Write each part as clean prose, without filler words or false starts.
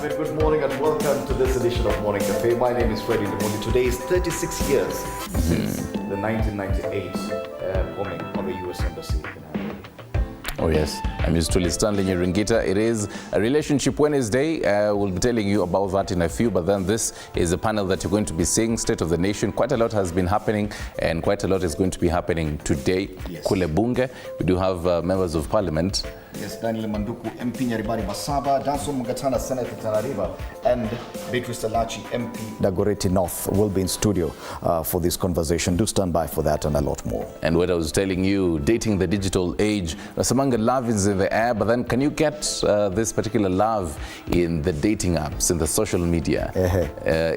very good morning and welcome to this edition of Morning Cafe. My name is Freddie Limoni. Today is 36 years since the 1998 bombing on the US Embassy in Nairobi. Oh yes, I'm used to Stanley Nyuringita. It is a Relationship Wednesday. We'll be telling you about that in a few, but then this is a panel that you're going to be seeing, State of the Nation. Quite a lot has been happening and quite a lot is going to be happening today. Yes. Kule Bunge, we do have members of Parliament. Yes, Daniel Manduku, MP Nyaribari Basaba, Danson Mugatana, Senator Tana River, and Beatrice Talachi, MP Dagoretti North will be in studio for this conversation. Do stand by for that and a lot more. And what I was telling you, dating the digital age, Samanga, love is in the air, but then can you get this particular love in the dating apps, in the social media?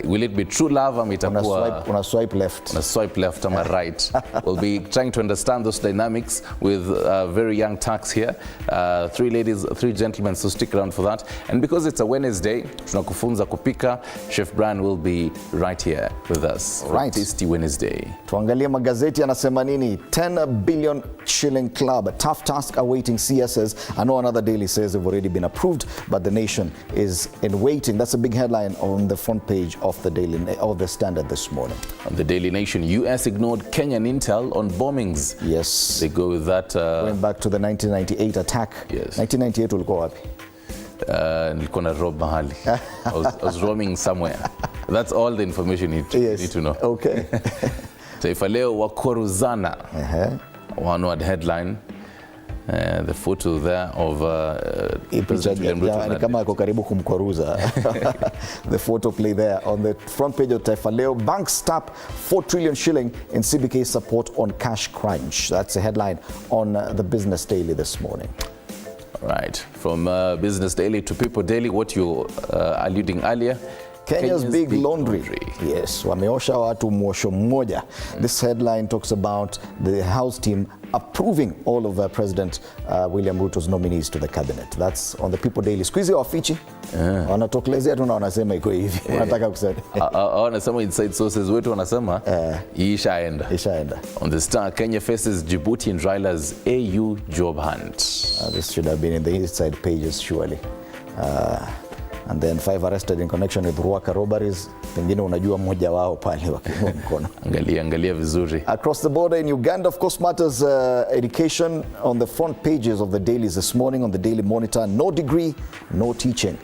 Will it be true love? Una swipe left. Una swipe left, am I right? We'll be trying to understand those dynamics with very young tax here. 3 ladies, 3 gentlemen, so stick around for that. And because it's a Wednesday, tunakufunza kupika, Chef Brian will be right here with us. Right. Tasty Wednesday. Tuangalie magazeti yanasema nini? 10 billion shilling club, a tough task awaiting CSs. I know another daily says they've already been approved, but the nation is in waiting. That's a big headline on the front page of the the Standard this morning. On the Daily Nation, US ignored Kenyan intel on bombings. Yes. They go with that. Going back to the 1998 attack. Yes. 1998 ulikuwa wapi? Nilikuwa na rob mahali. I was roaming somewhere. That's all the information you need to know. Okay. Taifa Leo wakoruzana. One-word headline. The photo there of President William Ruto. Kama ako karibu kumkwaruza. The photo play there on the front page of Taifa Leo. Banks tap 4 trillion shilling in CBK support on cash crunch. That's a headline on the Business Daily this morning. Right. From Business Daily to People Daily, what you alluding earlier. Kenya's big laundry. Yes, wameosha watu mwosho mmoja. This headline talks about the House team approving all of President William Ruto's nominees to the cabinet. That's on the People Daily. Squeeze wafichi. Wanatokelezea tu na wanasema iko hivi. Wanataka kusema. Wanasema inside sources wetu wanasema ishaenda. On the Star, Kenya faces Djibouti and Raila's AU job hunt. This should have been in the inside pages surely. And then 5 arrested in connection with Ruaka robberies. Pengine unajua mmoja wao pale wakiwa mkono. Angalia vizuri. Across the border in Uganda, of course, matters education on the front pages of the dailies this morning on the Daily Monitor. No degree, no teaching.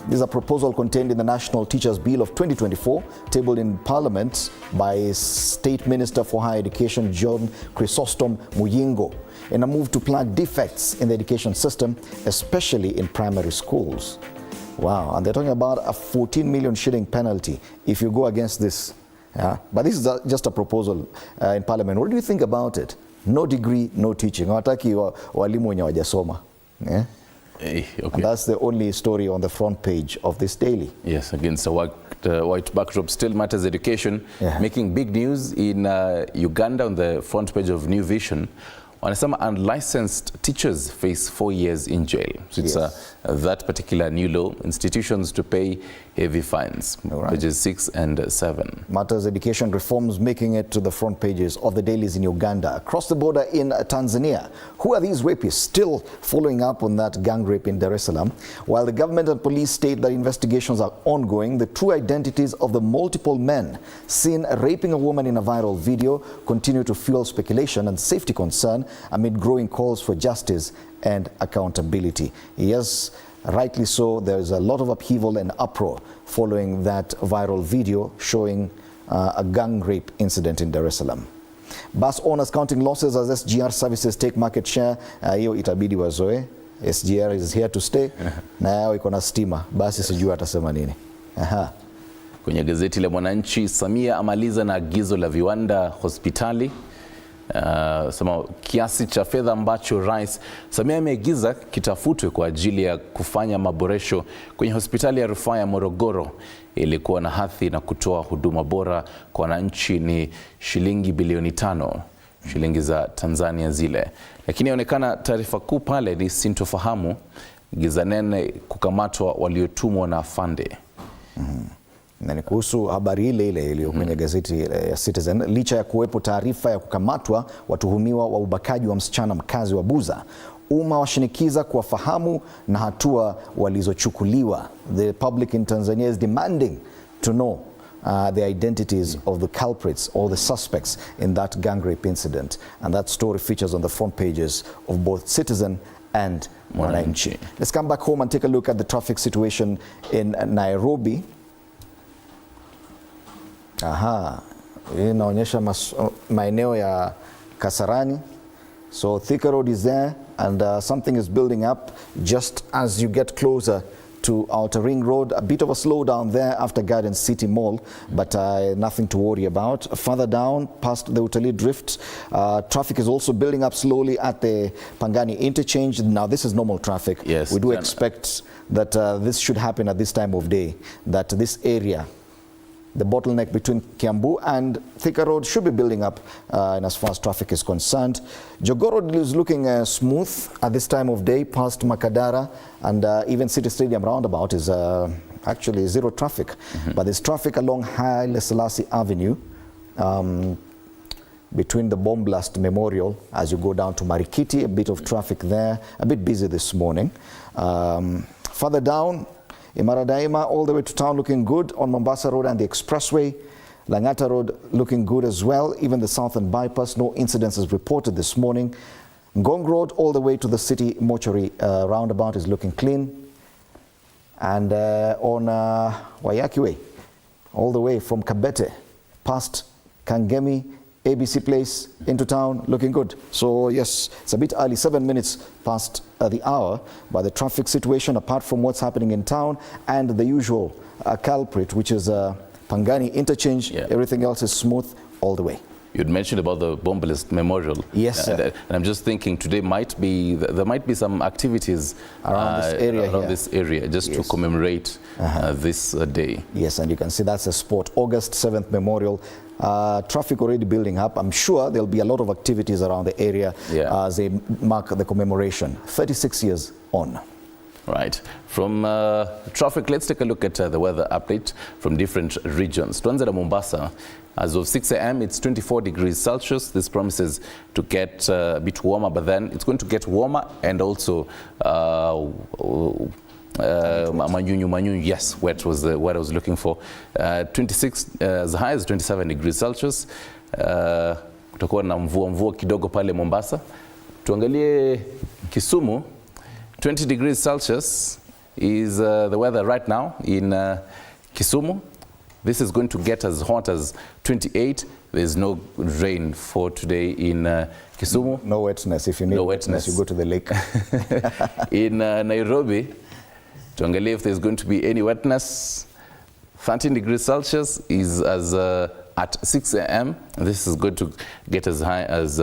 This is a proposal contained in the National Teachers Bill of 2024, tabled in Parliament by State Minister for Higher Education John Chrysostom Muyingo, in a move to plug defects in the education system, especially in primary schools. Wow, and they're talking about a 14 million shilling penalty if you go against this. Yeah? But this is just a proposal in Parliament. What do you think about it? No degree, no teaching. Hawataki walimu wenye hawajasoma. Yeah? Okay. And that's the only story on the front page of this daily. Yes, against a white backdrop, still matters education. Making big news in Uganda on the front page of New Vision. Wanasema unlicensed teachers face 4 years in jail. So it's that particular new law, institutions to pay heavy fines, pages 6 and 7. Matters education reforms making it to the front pages of the dailies in Uganda. Across the border in Tanzania, who are these rapists? Still following up on that gang rape in Dar es Salaam. While the government and police state that investigations are ongoing, the true identities of the multiple men seen raping a woman in a viral video continue to fuel speculation and safety concern amid growing calls for justice and accountability. Yes, rightly so, there is a lot of upheaval and uproar following that viral video showing a gang rape incident in Dar es Salaam. Bus owners counting losses as SGR services take market share. Hiyo itabidi wazoe. SGR is here to stay. Na yao iko na stima. Basi sijui atasema nini. Kwenye gazeti la Mwananchi, Samia amaliza na agizo la viwanda hospitali. Sema kiasi cha fedha ambacho Rais Samia ameagiza kitafutwe kwa ajili ya kufanya maboresho kwenye hospitali ya rufaa ya Morogoro ili kuwa na hadhi na kutoa huduma bora kwa wananchi ni shilingi bilioni 5, shilingi za Tanzania zile. Lakini inaonekana taarifa kuu pale ni sintofahamu, giza nene kukamatwa waliotumwa na afande. Na ni kuhusu habari ile iliyo kwenye gazeti ya Citizen. Licha ya kuwepo taarifa ya kukamatwa watuhumiwa wa ubakaji wa msichana mkazi wa Buza, umma washinikiza kuwafahamu na hatua walizochukuliwa. The public in Tanzania is demanding to know the identities of the culprits or the suspects in that gang rape incident. And that story features on the front pages of both Citizen and Mwananchi. Let's come back home and take a look at the traffic situation in Nairobi. Hii inaonyesha maeneo ya Kasarani. So Thika Road is there, and something is building up just as you get closer to Outer Ring Road. A bit of a slowdown there after Garden City Mall, but nothing to worry about. Further down, past the Utalii Drift, traffic is also building up slowly at the Pangani interchange. Now, this is normal traffic. Yes, we do expect that this should happen at this time of day, that this area, the bottleneck between Kiambu and Thika Road, should be building up and as far as traffic is concerned. Jogoo Road is looking smooth at this time of day past Makadara, and even City Stadium roundabout is actually zero traffic. But there's traffic along Haile Selassie Avenue between the Bomb Blast Memorial as you go down to Marikiti. A bit of traffic there, a bit busy this morning. Further down, Imara Daima all the way to town looking good on Mombasa Road and the Expressway. Langata Road looking good as well. Even the Southern Bypass, no incidences reported this morning. Ngong Road all the way to the City Mortuary roundabout is looking clean. And on Waiyaki Way, all the way from Kabete past Kangemi, ABC Place into town, looking good. So yes, it's a bit early, 7 minutes past the hour, but the traffic situation, apart from what's happening in town and the usual culprit, which is Pangani interchange, everything else is smooth all the way. You'd mentioned about the Bomb Blast Memorial. Yes, sir. And I'm just thinking today there might be some activities around this area just to commemorate this day. Yes, and you can see that's a spot. August 7th Memorial. Traffic already building up. I'm sure there'll be a lot of activities around the area as they mark the commemoration 36 years on. Right. From traffic, let's take a look at the weather update from different regions. Tuanze na Mombasa. As of 6 a.m., it's 24 degrees Celsius. This promises to get a bit warmer, but then it's going to get warmer and also manyunyu, yes, wet was the word I was looking for. 26, as high as 27 degrees Celsius. Kutakuwa na mvua kidogo pale Mombasa. Tuangalie Kisumu. 20 degrees Celsius is the weather right now in Kisumu. This is going to get as hot as 28. There's no rain for today in Kisumu. No wetness. If you need wetness, you go to the lake. In Nairobi, tuangalie if there's going to be any wetness. 13 degrees Celsius is as at 6 a.m. This is going to get as high as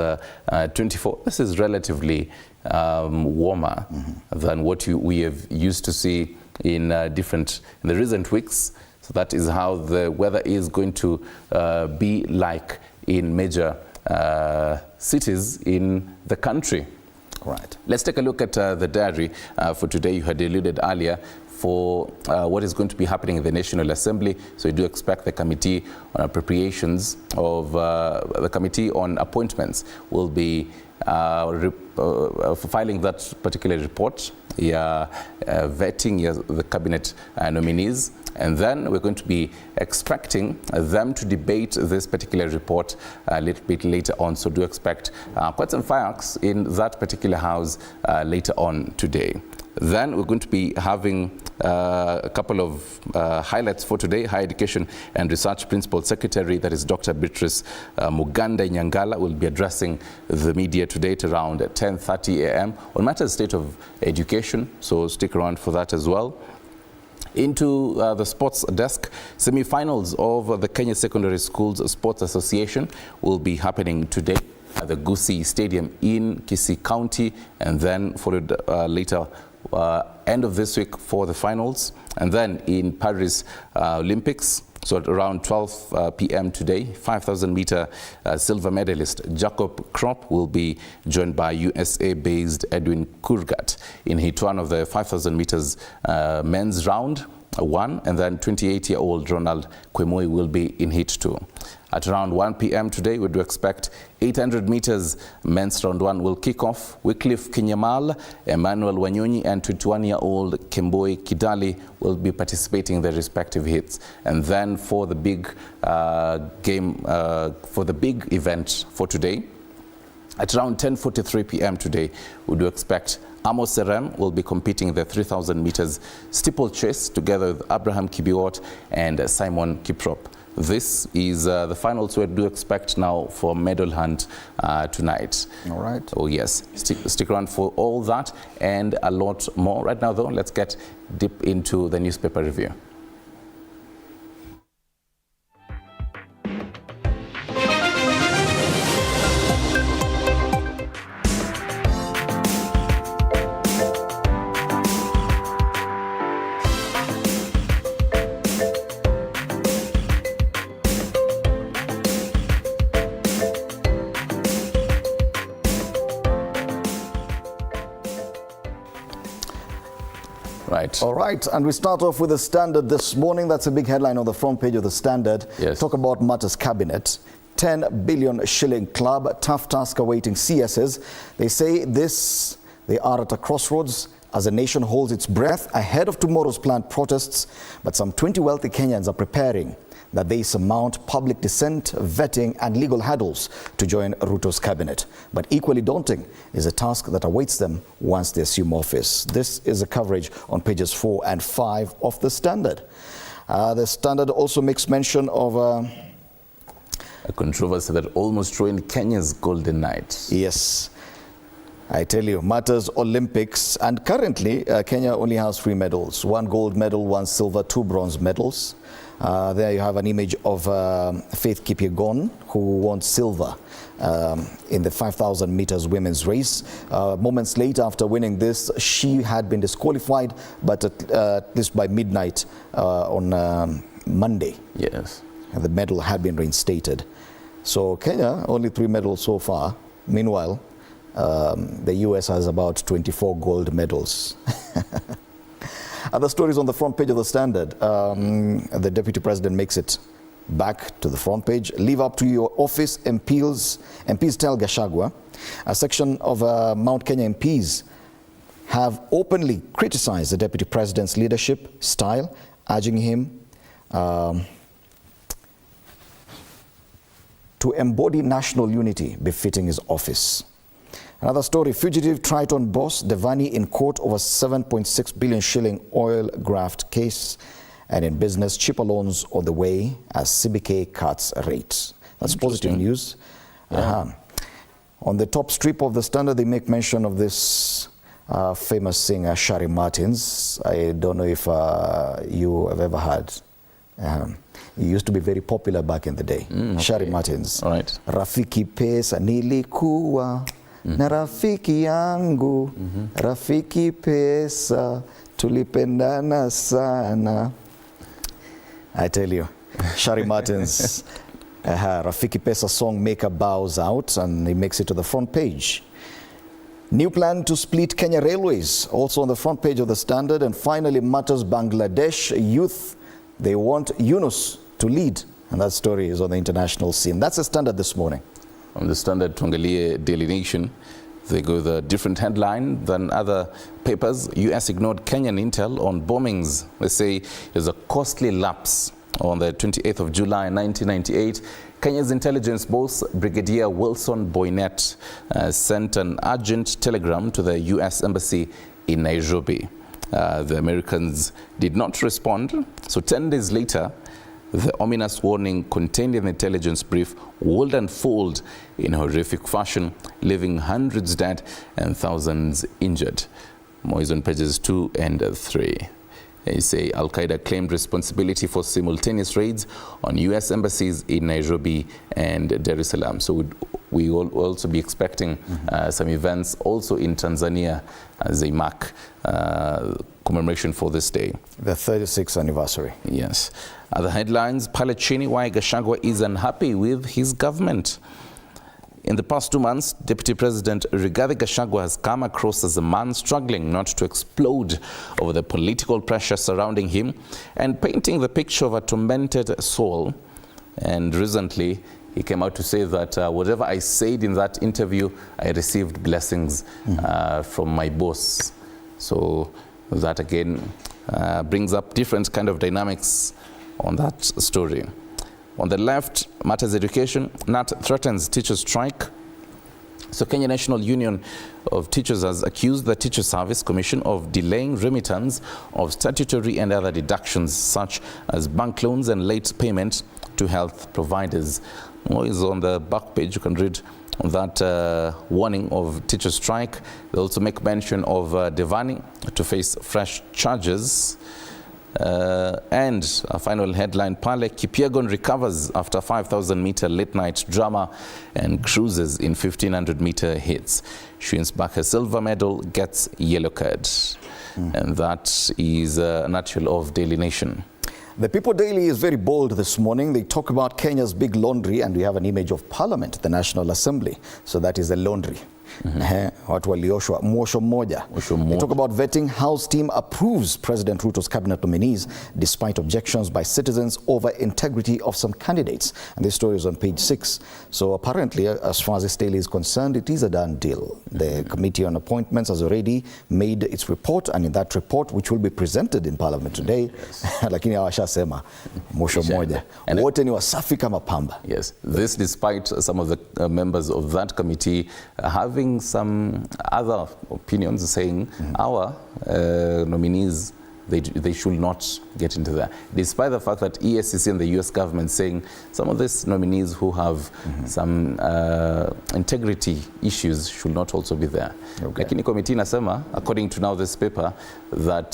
24. This is relatively warmer than what we have used to see in the recent weeks. So that is how the weather is going to be like in major cities in the country. Right. Let's take a look at the diary for today. You had alluded earlier for what is going to be happening in the National Assembly. So you do expect the Committee on Appropriations of the Committee on Appointments will be filing that particular report, vetting the cabinet nominees, and then we're going to be expecting them to debate this particular report a little bit later on. So do expect quite some fireworks in that particular house later on today. Then we're going to be having a couple of highlights for today. Higher Education and Research Principal Secretary, that is Dr. Beatrice Muganda Nyangala, will be addressing the media today at around 10:30 a.m. on matters state of education, so stick around for that as well. Into the sports desk, semi-finals of the Kenya Secondary Schools Sports Association will be happening today at the Gusii Stadium in Kisii County, and then followed later end of this week for the finals. And then in Paris Olympics, so at around 12 p.m. today, 5,000 meter silver medalist Jacob Kropp will be joined by USA-based Edwin Kurgat in heat one of the 5,000 meters men's round. 1, and then 28-year-old Ronald Kwemoi will be in heat 2. At around 1 p.m. today, we do expect 800 meters men's round 1 will kick off. Wycliffe Kinyamal, Emmanuel Wanyonyi, and 21-year-old Kemboi Kidali will be participating in their respective heats. And then for the big for the big event for today, at around 10:43 p.m. today, we do expect Amos Serem will be competing in the 3,000 meters steeplechase together with Abraham Kibiwot and Simon Kiprop. This is the finals we do expect now for medal hunt tonight. All right. Oh yes, stick around for all that and a lot more. Right now though, let's get deep into the newspaper review. Right. All right, and we start off with the Standard this morning. That's a big headline on the front page of the Standard. Yes. Talk about Matters Cabinet. 10 billion shilling club, tough task awaiting CSs. They say they are at a crossroads as the nation holds its breath ahead of tomorrow's planned protests. But some 20 wealthy Kenyans are preparing that they surmount public dissent, vetting and legal hurdles to join Ruto's cabinet. But equally daunting is a task that awaits them once they assume office. This is a coverage on pages 4 and 5 of the Standard. The Standard also makes mention of a controversy that almost ruined Kenya's golden night. Yes. I tell you, Matters Olympics, and currently Kenya only has 3 medals, 1 gold medal, 1 silver, 2 bronze medals. There you have an image of Faith Kipyegon, who won silver in the 5,000 meters women's race. Moments later, after winning this, she had been disqualified, but at least by midnight on Monday, Yes. the medal had been reinstated. So Kenya, only 3 medals so far. Meanwhile, the US has about 24 gold medals. Other stories on the front page of the Standard. The Deputy President makes it back to the front page. Live up to your office, MPs tell GACHAGUA. A section of Mount Kenya MPs have openly criticized the Deputy President's leadership style, urging him to embody national unity befitting his office. Another story, fugitive Triton boss Devani in court over 7.6 billion shilling oil graft case. And in business, cheaper loans on the way as CBK cuts rates. That's positive news. Yeah. On the top strip of the Standard, they make mention of this famous singer, Shari Martins. I don't know if you have ever heard. He used to be very popular back in the day. Okay. Shari Martins. All right. Rafiki pesa nilikuwa na rafiki yangu, rafiki pesa tulipendana sana. I tell you, Shari Martins, Rafiki Pesa song maker bows out and he makes it to the front page. New plan to split Kenya Railways, also on the front page of the Standard. And finally, Matters Bangladesh youth, they want Yunus to lead. And that story is on the international scene. That's the Standard this morning. On the Standard, tuangalie Daily Nation. They go with a different headline than other papers. US ignored Kenyan intel on bombings. They say there's a costly lapse. On the 28th of July 1998, Kenya's intelligence boss, Brigadier Wilson Boynet, sent an urgent telegram to the US Embassy in Nairobi. The Americans did not respond. So 10 days later, the ominous warning contained in the intelligence brief would unfold in horrific fashion, leaving hundreds dead and thousands injured. More is on pages 2 and 3. They say Al-Qaeda claimed responsibility for simultaneous raids on US embassies in Nairobi and Dar es Salaam. So we will also be expecting some events also in Tanzania as they mark commemoration for this day. The 36th anniversary. Yes. Other headlines, Palachini, why GACHAGUA is unhappy with his government. In the past 2 months, Deputy President Rigathi Gachagua has come across as a man struggling not to explode over the political pressure surrounding him and painting the picture of a tormented soul. And recently, he came out to say that whatever I said in that interview, I received blessings from my boss. So that again brings up different kind of dynamics on that story. On the left, matters education. NAT threatens teachers' strike. So Kenya National Union of Teachers has accused the Teacher Service Commission of delaying remittance of statutory and other deductions such as bank loans and late payment to health providers. More is on the back page. You can read that warning of teacher strike. They also make mention of Devani to face fresh charges. And a final headline, Pale Kipyegon recovers after 5,000-meter late-night drama and cruises in 1,500-meter hits. She wins back her silver medal, gets yellow card. And that is a nutshell of Daily Nation. The People Daily is very bold this morning. They talk about Kenya's big laundry, and we have an image of Parliament, the National Assembly. So that is the laundry. Watu walioshwa mwosho mmoja. They talk about vetting. House team approves President Ruto's cabinet nominees despite objections by citizens over integrity of some candidates. And this story is on page 6. So apparently, as far as this daily is concerned, it is a done deal. The Committee on Appointments has already made its report, and in that report, which will be presented in Parliament today, lakini hawashasema mwosho mmoja. Wote ni wasafi kama pamba. Yes, this despite some of the members of that committee having some other opinions saying our nominees, they should not get into that. Despite the fact that EACC and the US government saying some of these nominees who have some integrity issues should not also be there. Lakini committee inasema, according to now this paper, that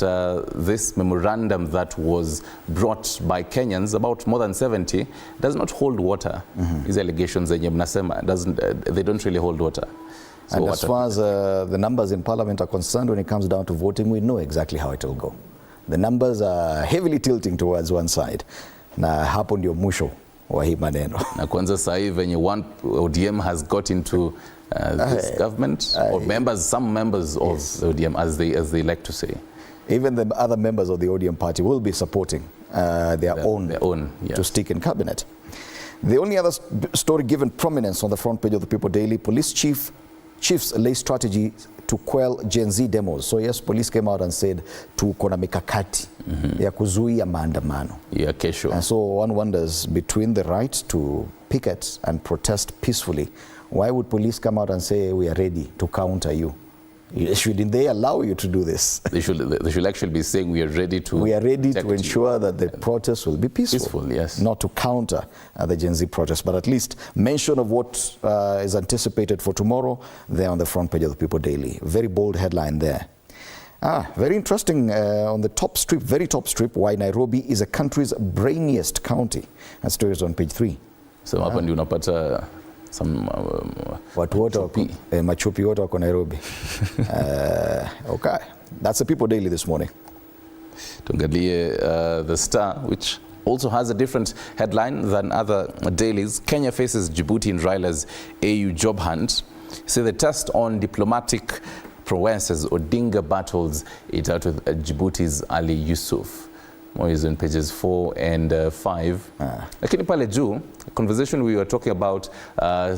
this memorandum that was brought by Kenyans, about more than 70, does not hold water. These allegations zenye mnasema they don't really hold water. So and as far as the numbers in Parliament are concerned, when it comes down to voting, we know exactly how it will go. The numbers are heavily tilting towards one side. Na hapo ndio mwisho wa hii maneno. Na kwanza sasa hivi venye one ODM has got into this government, or some members of the ODM, as they like to say. Even the other members of the ODM party will be supporting their own to stick in cabinet. The only other story given prominence on the front page of the People Daily, police chiefs lay strategy to quell Gen Z demos. So yes, police came out and said tuko na mikakati ya kuzuia maandamano. Yeah, kesho. And so one wonders, between the right to picket and protest peacefully, why would police come out and say we are ready to counter you? Shouldn't they allow you to do this? They should actually be saying we are ready to ensure that the protest will be peaceful. Yes. Not to counter the Gen Z protest, but at least mention of what is anticipated for tomorrow there on the front page of the People Daily. Very bold headline there. Very interesting on the top strip, very top strip, why Nairobi is a country's brainiest county. That story is on page 3. So hapa ndio unapata some watu wote machupi wote wako Nairobi. Okay, that's the People Daily this morning. Tuangalie the Star, which also has a different headline than other dailies. Kenya faces Djibouti in Raila's AU job hunt. So the test on diplomatic prowesses, Odinga battles it out with Djibouti's Ali Yusuf. More is on pages 4 and 5. Lakini pale juu, a conversation we were talking about I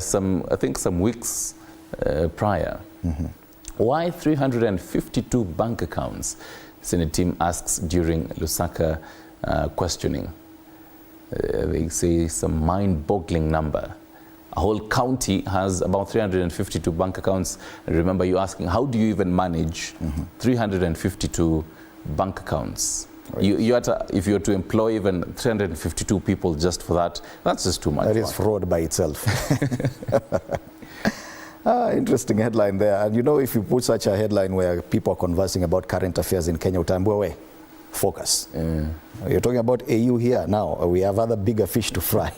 think some weeks prior. Why 352 bank accounts? Senate team asks during Lusaka questioning. They say some mind-boggling number. A whole county has about 352 bank accounts. And remember you asking, how do you even manage 352 bank accounts? If you were to employ even 352 people just for that, that's just too much. That is fraud by itself. Interesting headline there. And you know, if you put such a headline where people are conversing about current affairs in Kenya, utambua focus. You're talking about AU here now. We have other bigger fish to fry.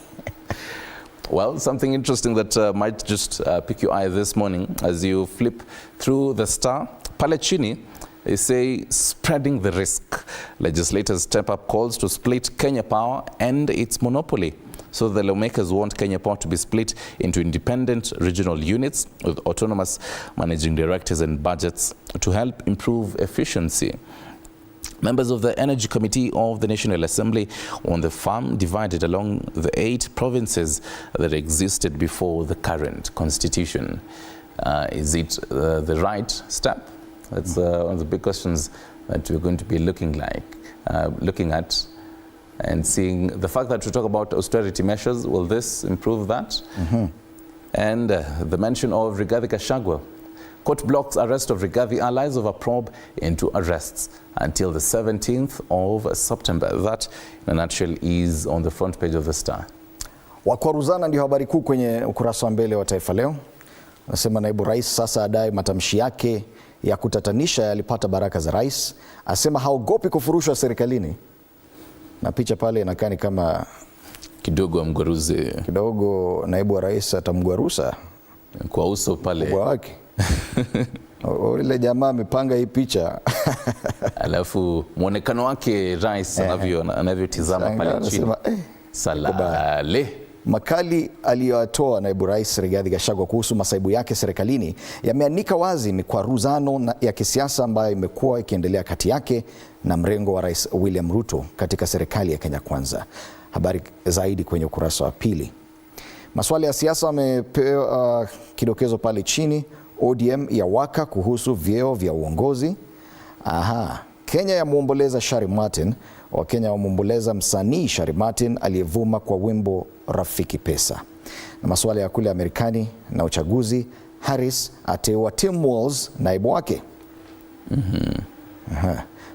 Well, something interesting that might just pick your eye this morning as you flip through the Star. Pale chini, they say spreading the risk. Legislators step up calls to split Kenya Power and its monopoly. So the lawmakers want Kenya Power to be split into independent regional units with autonomous managing directors and budgets to help improve efficiency. Members of the Energy Committee of the National Assembly on the farm divided along the 8 provinces that existed before the current constitution. Is it the right step? That's one of the big questions that we're going to be looking at and seeing. The fact that we talk about austerity measures, will this improve that? And the mention of Rigathi Gachagua. Court blocks arrest of Rigathi, allies of a probe into arrests until the 17th of September. That, in a nutshell, is on the front page of the Star. Wakwaruzana ndio habari kuu kwenye ukurasa wa mbele wa Taifa Leo. Nasema naibu rais sasa adai matamshi yake ya kutatanisha yalipata baraka za rais. Asema haogopi kufurushwa serikalini. Na picha pale inakaa ni kama kidogo amgwaruze. Kidogo naibu wa rais atamgwarusa kwa uso pale. Kwa wake. Ule jamaa amepanga hii picha. Alafu muonekano wake rais anavyotizama pale chini. Salale. Makali aliyotoa naibu rais Rigathi Gachagua kuhusu masaibu yake serikalini yameanika wazi mikwaruzano ya kisiasa ambayo imekuwa ikiendelea kati yake na mrengo wa Rais William Ruto katika serikali ya Kenya Kwanza. Habari zaidi kwenye ukurasa wa pili. Maswala ya siasa yamepewa kidokezo pale chini. ODM ya waka kuhusu vyeo vya uongozi. Kenya ya muomboleza Shari Martin. Wakenya wamuomboleza msanii Shari Martin aliyevuma kwa wimbo Rafiki Pesa. Na maswala ya kule Amerikani na uchaguzi, Harris ateua Tim Walz naibu wake.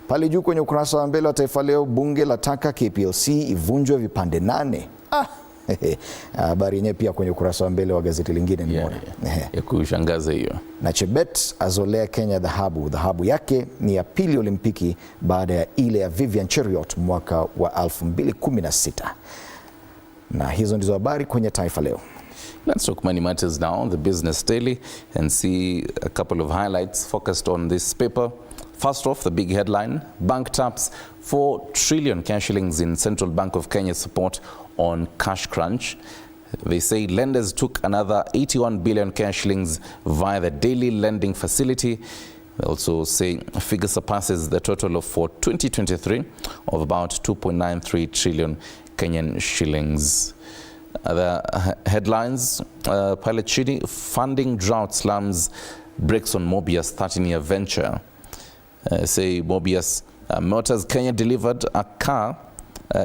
Pale juu kwenye ukurasa wa mbele wa Taifa Leo, bunge lataka KPLC ivunjwe vipande 8. Habari yenyewe pia kwenye ukurasa wa mbele wa gazeti lingine nimeona. Ya kushangaza hiyo. Na Chebet azolea Kenya dhahabu. Dhahabu yake ni ya pili Olimpiki baada ya ile ya Vivian Cheruiyot mwaka wa 2016. Na hizo ndizo habari kwenye Taifa Leo. Let's talk money matters now on the Business Daily and see a couple of highlights focused on this paper. First off, the big headline, bank taps 4 trillion cash shillings in Central Bank of Kenya support on cash crunch. They say lenders took another 81 billion cash shillings via the daily lending facility. They also say figure surpasses the total of for 2023 of about 2.93 trillion Kenyan shillings. Other headlines, Pilot Chini, funding drought slums breaks on Mobius 13-year venture. Say Mobius Motors Kenya delivered a car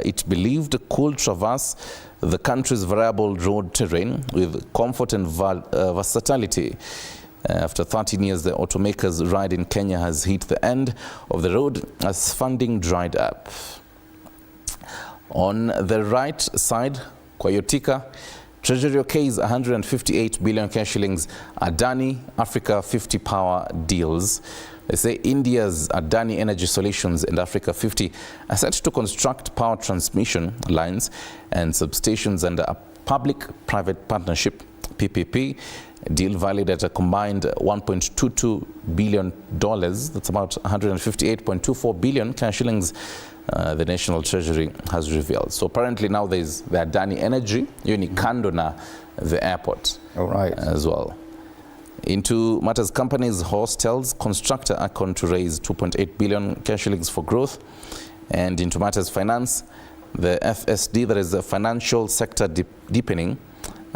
it believed could traverse the country's variable road terrain with comfort and versatility. After 13 years, the automaker's ride in Kenya has hit the end of the road as funding dried up. On the right side, Kwayotika, Treasury okays 158 billion cash shillings Adani Africa 50 power deals. They say India's Adani Energy Solutions and Africa 50 are set to construct power transmission lines and substations under a public-private partnership, PPP, deal valued at a combined $1.22 billion. That's about 158.24 billion cash shillings, the National Treasury has revealed. So apparently now there's the Adani Energy, Kando na the airport. All right. As well. Into matters, companies, hostels, constructor Akon to raise 2.8 billion cash shillings for growth. And into matters, finance, the FSD, that is the financial sector deepening,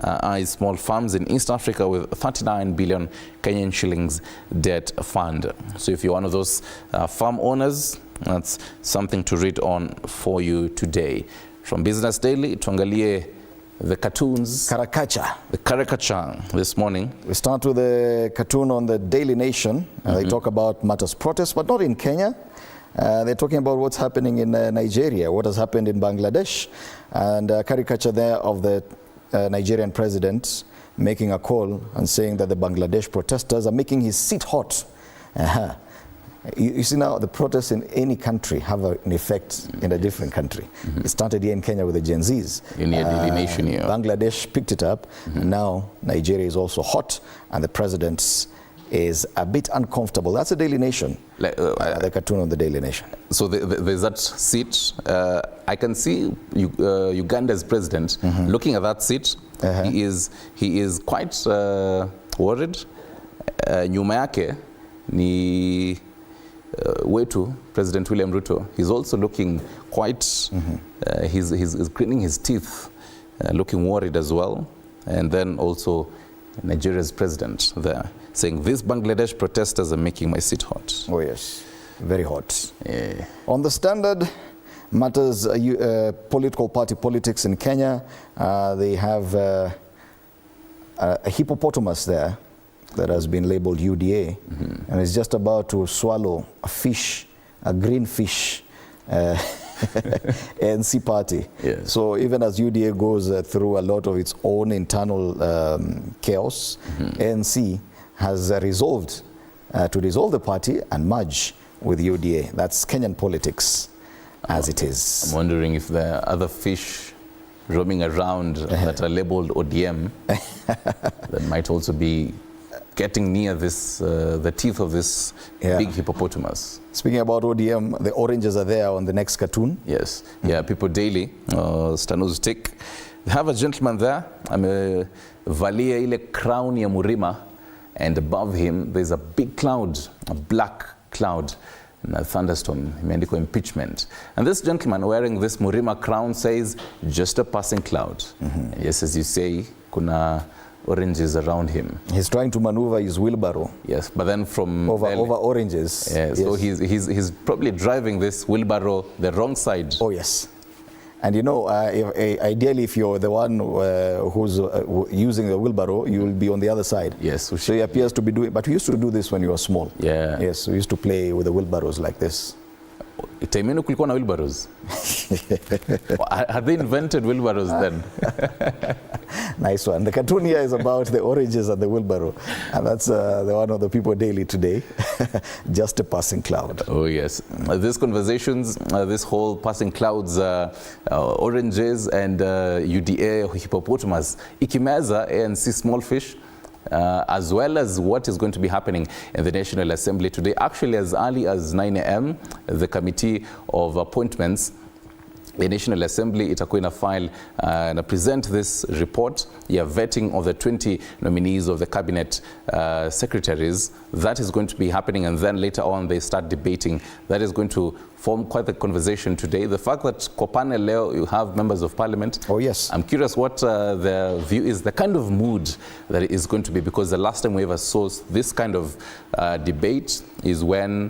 eyes small farms in East Africa with 39 billion Kenyan shillings debt fund. So if you're one of those farm owners, that's something to read on for you today. From Business Daily, tuangalie the cartoons. Caricature. The caricature this morning. We start with the cartoon on the Daily Nation. They talk about matters protests, but not in Kenya. They're talking about what's happening in Nigeria, what has happened in Bangladesh, and a caricature there of the Nigerian president making a call and saying that the Bangladesh protesters are making his seat hot. You see now, the protests in any country have an effect in a different country. It started here in Kenya with the Gen Zs. In the Daily Nation here. Bangladesh picked it up, and now Nigeria is also hot, and the president's is a bit uncomfortable. That's the Daily Nation, the cartoon on the Daily Nation. So there's that seat. I can see Uganda's president looking at that seat. He is quite worried. Nyuma yake ni wetu President William Ruto. He's also looking quite. He's gritting his teeth, looking worried as well. And then also Nigeria's president there saying, "These Bangladesh protesters are making my seat hot." Oh yes, very hot. Yeah. On the Standard, matters political party politics in Kenya. They have a hippopotamus there that has been labeled UDA, and it's just about to swallow a fish, a green fish. ANC party. Yes. So even as UDA goes through a lot of its own internal chaos, ANC has resolved to dissolve the party and merge with UDA. That's Kenyan politics as it is. I'm wondering if there are other fish roaming around that are labeled ODM that might also be getting near this, the teeth of this big hippopotamus. Speaking about ODM, the oranges are there on the next cartoon. Yes, yeah, People Daily, Stanu's take. They have a gentleman there, amevalia ile crown ya Murima, and above him there's a big cloud, a black cloud, and a thunderstorm, imeandikwa impeachment. And this gentleman wearing this Murima crown says, just a passing cloud. And yes, as you say, kuna oranges around him. He's trying to maneuver his wheelbarrow. Yes, but then from over oranges. Yeah, so he's probably driving this wheelbarrow the wrong side. Oh yes, and you know, ideally, if you're the one who's using the wheelbarrow, you will be on the other side. Yes, so he appears to be doing. But we used to do this when you were small. Yeah. Yes, we used to play with the wheelbarrows like this. Time kulikuwa na wheelbarrows. Had they invented wheelbarrows then? Nice one. The cartoon here is about the oranges and the wheelbarrow, and that's the one of the People Daily today. Just a passing cloud. Oh yes. These conversations, this whole passing clouds, oranges and UDA hippopotamus, ikimeza ANC small fish. As well as what is going to be happening in the National Assembly today. Actually, as early as 9 a.m., the Committee of Appointments, the National Assembly, itakuwa ina file and present this report, vetting of the 20 nominees of the cabinet secretaries. That is going to be happening, and then later on they start debating. That is going to form quite the conversation today. The fact that Kopane Leo, you have members of parliament. Oh yes. I'm curious what their view is, the kind of mood that it is going to be, because the last time we ever saw this kind of debate is when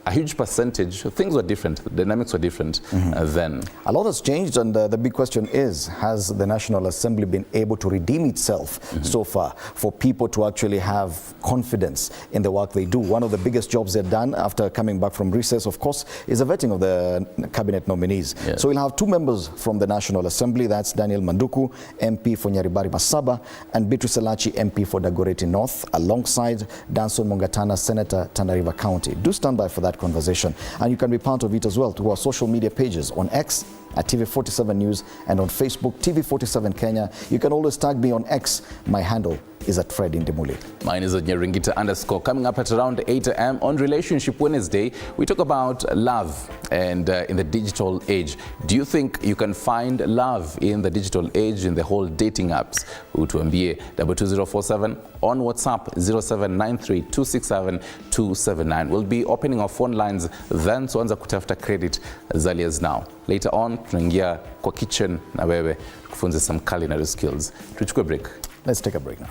a huge percentage, things were different, the dynamics were different then. A lot has changed, and the big question is, has the National Assembly been able to redeem itself so far for people to actually have confidence in the work they do? One of the biggest jobs they've done after coming back from recess, of course, is the vetting of the cabinet nominees. Yes. So we'll have two members from the National Assembly, that's Daniel Manduku, MP for Nyaribari Masaba, and Beatrice Elachi, MP for Dagoretti North, alongside Danson Mongatana, Senator, Tana River County. Do stand by for that conversation, and you can be part of it as well through our social media pages on X at TV47 News and on Facebook TV47 Kenya. You can always tag me on X. My handle is at Fred Indimuli. Mine is at Nyeringita_. Coming up at around 8 a.m. on Relationship Wednesday, we talk about love and in the digital age. Do you think you can find love in the digital age, in the whole dating apps? Utuambie 22047 on WhatsApp 0793267279. We'll be opening our phone lines then, so anza kutafuta credit as early as now. Later on, tunaingia kwa kitchen na wewe kufunza some culinary skills. Tuchukue break. Let's take a break now.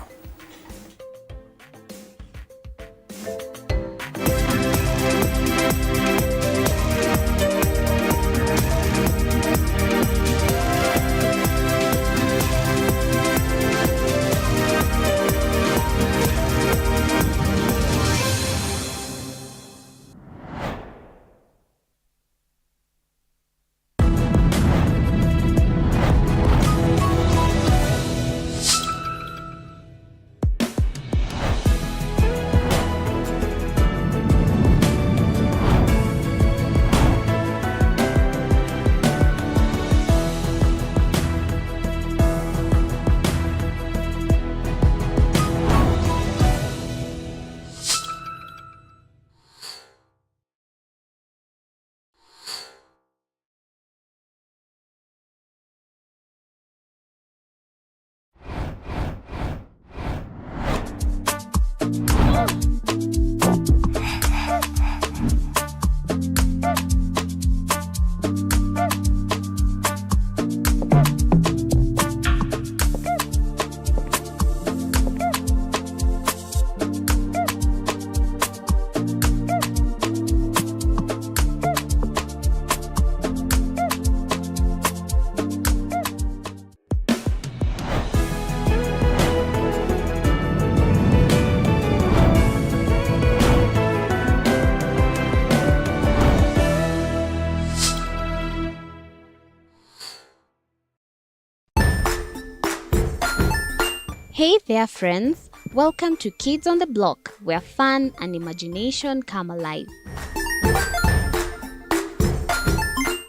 Hey there, friends! Welcome to Kids on the Block, where fun and imagination come alive.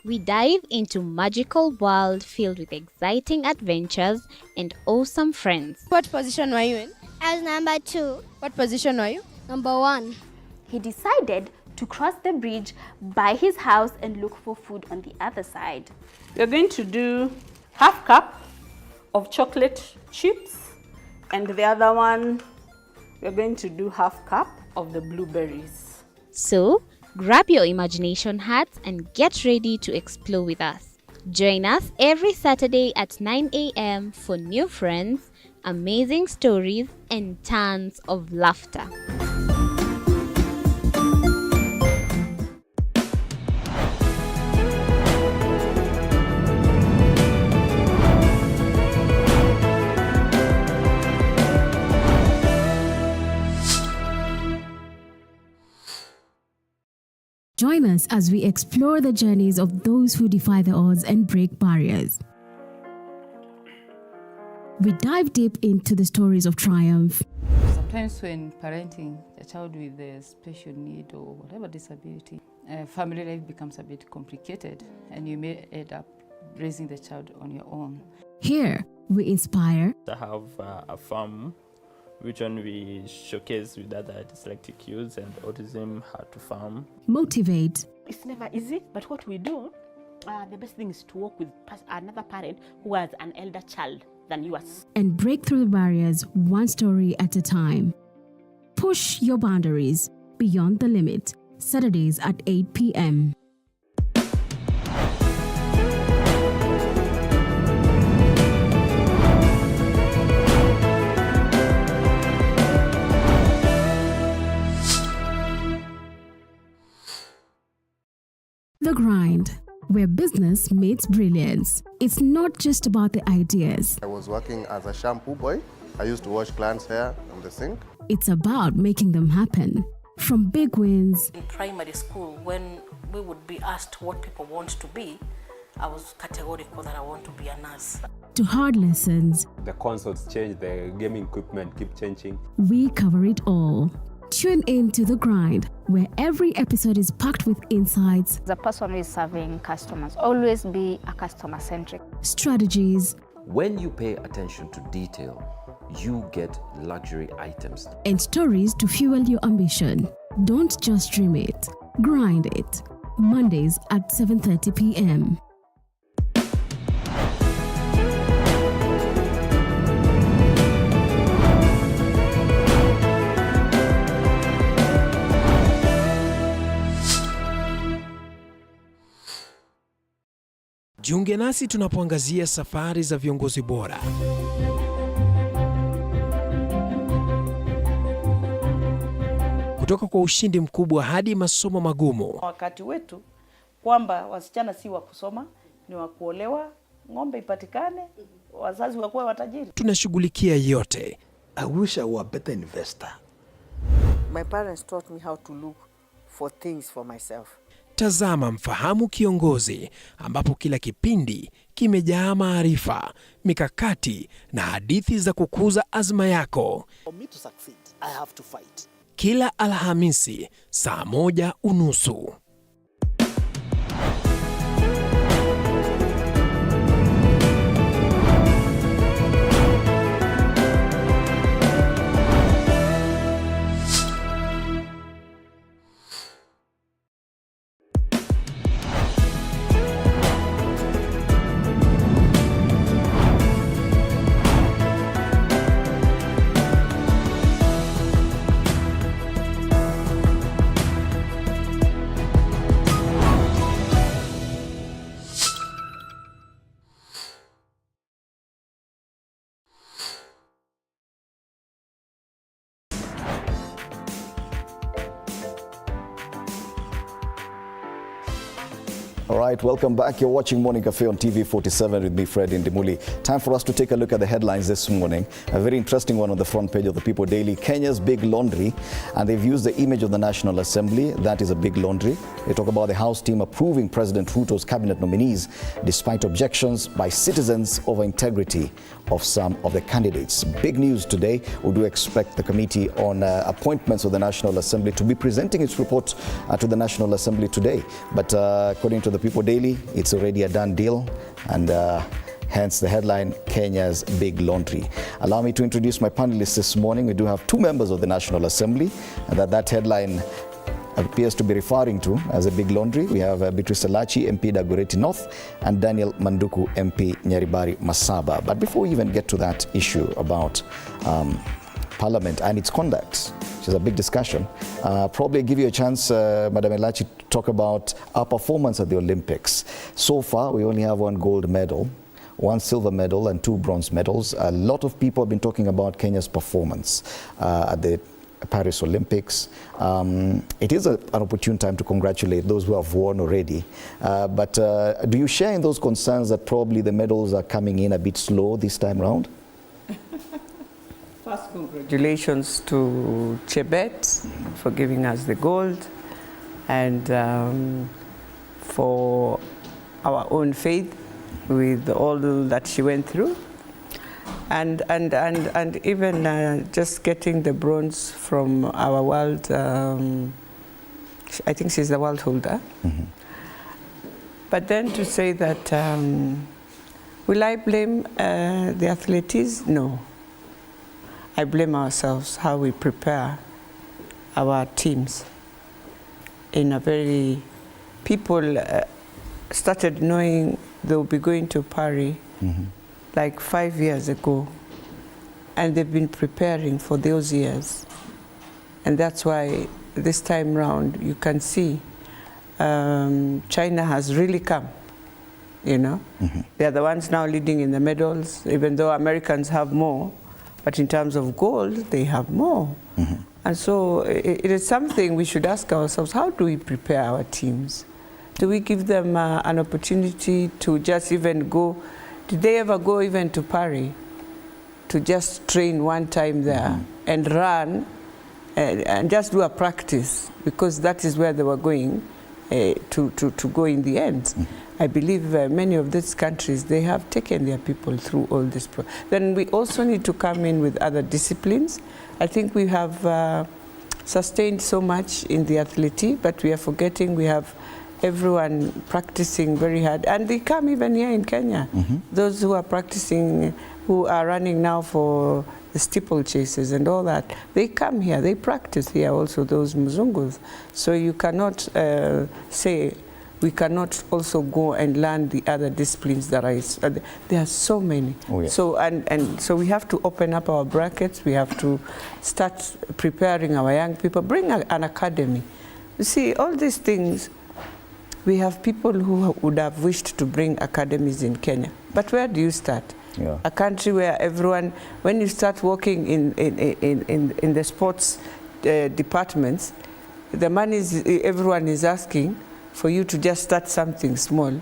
We dive into magical world filled with exciting adventures and awesome friends. What position were you in? I was number 2. What position were you? Number 1. He decided to cross the bridge by his house and look for food on the other side. We're going to do half cup of chocolate chips, and the other one, we're going to do half cup of the blueberries. So, grab your imagination hats and get ready to explore with us. Join us every Saturday at 9 a.m. for new friends, amazing stories, and tons of laughter. Join us as we explore the journeys of those who defy the odds and break barriers. We dive deep into the stories of triumph. Sometimes when parenting a child with a special need or whatever disability, family life becomes a bit complicated and you may end up raising the child on your own. Here, we inspire. I have a farm which one we showcase with other dyslexic youths and autism, how to farm. Motivate. It's never easy, but what we do, the best thing is to work with another parent who has an elder child than yours. And break through the barriers one story at a time. Push your boundaries beyond the limit. Saturdays at 8 p.m. The Grind, where business meets brilliance. It's not just about the ideas. I was working as a shampoo boy. I used to wash clients' hair on the sink. It's about making them happen. From big wins. In primary school, when we would be asked what people want to be, I was categorical that I want to be a nurse. To hard lessons. The consoles change, the gaming equipment keep changing. We cover it all. Tune in to The Grind, where every episode is packed with insights. The person who is serving customers, always be a customer-centric. Strategies. When you pay attention to detail, you get luxury items. And stories to fuel your ambition. Don't just dream it, grind it. Mondays at 7:30 p.m. Jiunge nasi tunapoangazia safari za viongozi bora. Kutoka kwa ushindi mkubwa hadi masomo magumu. Wakati wetu kwamba wasichana si wa kusoma, ni wa kuolewa, ng'ombe ipatikane, wazazi wakuwe watajiri. Tunashughulikia yote. I wish I were a better investor. My parents taught me how to look for things for myself. Tazama Mfahamu Kiongozi, ambapo kila kipindi kimejaa maarifa, mikakati na hadithi za kukuza azma yako. For me to succeed, I have to fight. Kila Alhamisi saa 1:30. All right, welcome back. You're watching Morning Cafe on TV47 with me, Fred Indimuli. Time for us to take a look at the headlines this morning. A very interesting one on the front page of the People Daily. Kenya's big laundry, and they've used the image of the National Assembly. That is a big laundry. They talk about the House team approving President Ruto's cabinet nominees despite objections by citizens over integrity of some of the candidates. Big news today. We do expect the Committee on Appointments of the National Assembly to be presenting its report to the National Assembly today. But according to the People Daily, it's already a done deal, and hence the headline, Kenya's big laundry. Allow me to introduce my panelists this morning. We do have two members of the National Assembly, and that headline appears to be referring to as a big laundry. We have Beatrice Elachi, MP Dagoretti North, and Daniel Manduku, MP Nyaribari Masaba. But before we even get to that issue about Parliament and its conduct, which is a big discussion, probably give you a chance, Madam Elachi, to talk about our performance at the Olympics. So far, we only have 1 gold medal, 1 silver medal, and 2 bronze medals. A lot of people have been talking about Kenya's performance at the Paris Olympics. It is an opportune time to congratulate those who have won already. But do you share in those concerns that probably the medals are coming in a bit slow this time round? First, congratulations to Chebet for giving us the gold, and for our own faith with all that she went through. And even just getting the bronze from our world, I think she's the world holder. Mm-hmm. But then to say that, will I blame the athletes? No. I blame ourselves, how we prepare our teams. In a very, people started knowing they'll be going to Paris. Mm-hmm. Like 5 years ago, and they've been preparing for those years. And that's why this time round you can see China has really come, you know. Mm-hmm. They're the ones now leading in the medals, even though Americans have more, but in terms of gold, they have more. Mm-hmm. And so it is something we should ask ourselves, how do we prepare our teams? Do we give them an opportunity to just even go? Did they ever go even to Paris to just train one time there, mm-hmm. and run and just do a practice, because that is where they were going to go in the end? Mm-hmm. I believe many of these countries, they have taken their people through all this. Then we also need to come in with other disciplines. I think we have sustained so much in the athletics, but we are forgetting we have everyone practicing very hard, and they come even here in Kenya. Mm-hmm. Those who are practicing, who are running now for the steeplechases and all that, they come here, they practice here also, those Mzungus. So you cannot say we cannot also go and learn the other disciplines that are, there are so many. Oh, yeah. So, and so we have to open up our brackets, we have to start preparing our young people, bring an academy. You see, all these things, we have people who would have wished to bring academies in Kenya. But where do you start? Yeah. A country where everyone, when you start working in the sports departments, the money everyone is asking for you to just start something small.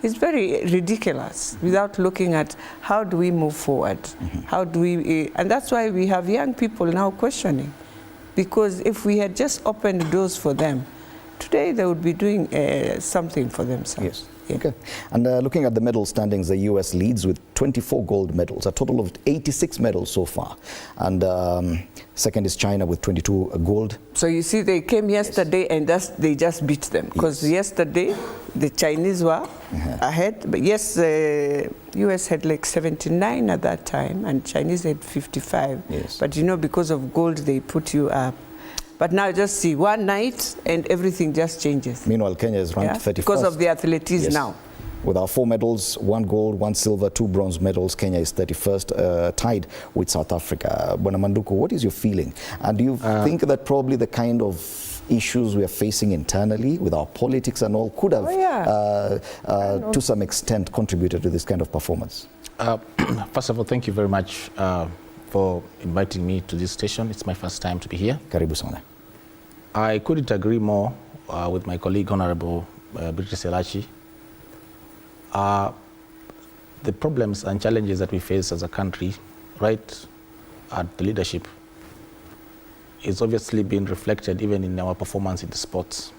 It's very ridiculous without looking at how do we move forward? Mm-hmm. How do we, and that's why we have young people now questioning. Because if we had just opened doors for them, today they would be doing something for themselves. Yes. Yeah. Okay. And looking at the medal standings, the US leads with 24 gold medals, a total of 86 medals so far. And second is China with 22 gold. So you see, they came yesterday, yes. And they just beat them. Because yesterday, the Chinese were ahead. But yes, US had like 79 at that time, and Chinese had 55. Yes. But you know, because of gold, they put you up. But now just see, one night and everything just changes. Meanwhile, Kenya is ranked 31st. Because of the athletics now. With our 4 medals, 1 gold, 1 silver, 2 bronze medals, Kenya is 31st, tied with South Africa. Bwana Manduku, what is your feeling? And do you think that probably the kind of issues we are facing internally with our politics and all could have, to some extent, contributed to this kind of performance? First of all, thank you very much for inviting me to this station. It's my first time to be here. Karibu sana. I couldn't agree more with my colleague, Honorable Beatrice Elachi. the problems and challenges that we face as a country, right at the leadership, is obviously being reflected even in our performance in the sports.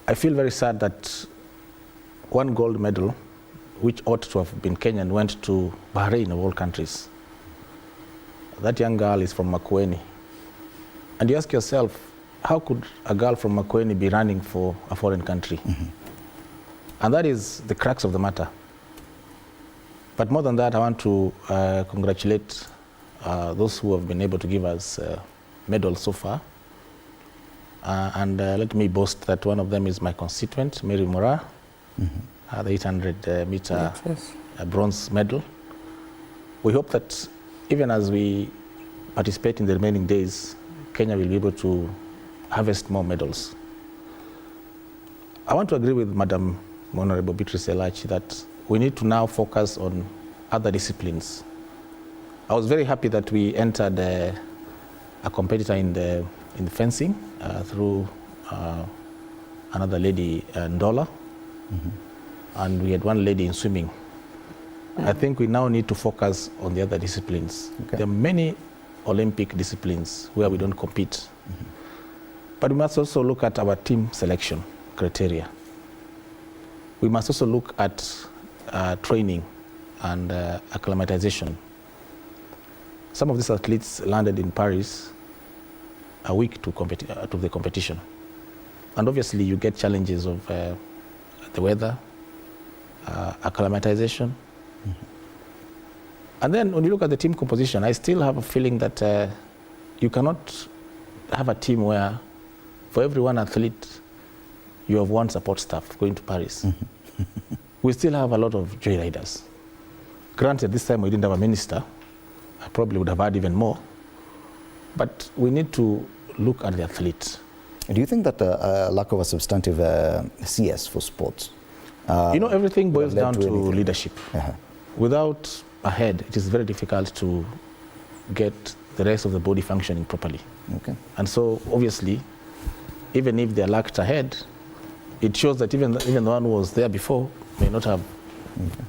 I feel very sad that one gold medal, which ought to have been Kenyan, went to Bahrain of all countries. That young girl is from Makueni. And you ask yourself, how could a girl from Makueni be running for a foreign country? And that is the crux of the matter. But more than that, I want to congratulate those who have been able to give us medals so far. And let me boast that one of them is my constituent, Mary Mora, the 800 meter bronze medal. We hope that even as we participate in the remaining days, Kenya will be able to harvest more medals. I want to agree with Madam Honorable Beatrice Elachi that we need to now focus on other disciplines. I was very happy that we entered a competitor in the fencing through another lady, Ndola, and we had one lady in swimming. I think we now need to focus on the other disciplines. There are many Olympic disciplines where we don't compete. But we must also look at our team selection criteria. We must also look at training and acclimatization. Some of these athletes landed in Paris a week to the competition. And obviously you get challenges of the weather, acclimatization. And then when you look at the team composition, I still have a feeling that you cannot have a team where for every one athlete, you have one support staff going to Paris. We still have a lot of joyriders. Granted, this time we didn't have a minister. I probably would have had even more. But we need to look at the athlete. Do you think that lack of a substantive CS for sports? Everything boils down to leadership. Without a head, it is very difficult to get the rest of the body functioning properly. And so, obviously, even if they lacked a head, it shows that even the one who was there before may not have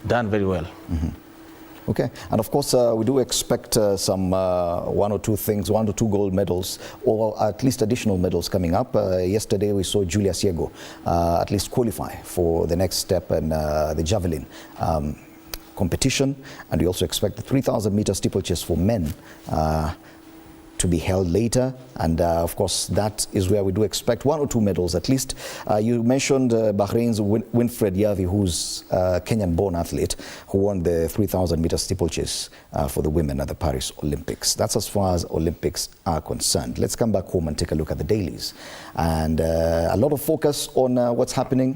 done very well. Okay, and of course we do expect some one or two gold medals, or at least additional medals coming up. Yesterday we saw Julia Siego at least qualify for the next step in the javelin competition, and we also expect the 3,000 meter steeplechase for men to be held later, and of course that is where we do expect one or two medals at least. You mentioned Bahrain's Winfred Yavi, who's a Kenyan-born athlete who won the 3,000 meter steeplechase for the women at the Paris Olympics. That's as far as Olympics are concerned. Let's come back home and take a look at the dailies, and a lot of focus on what's happening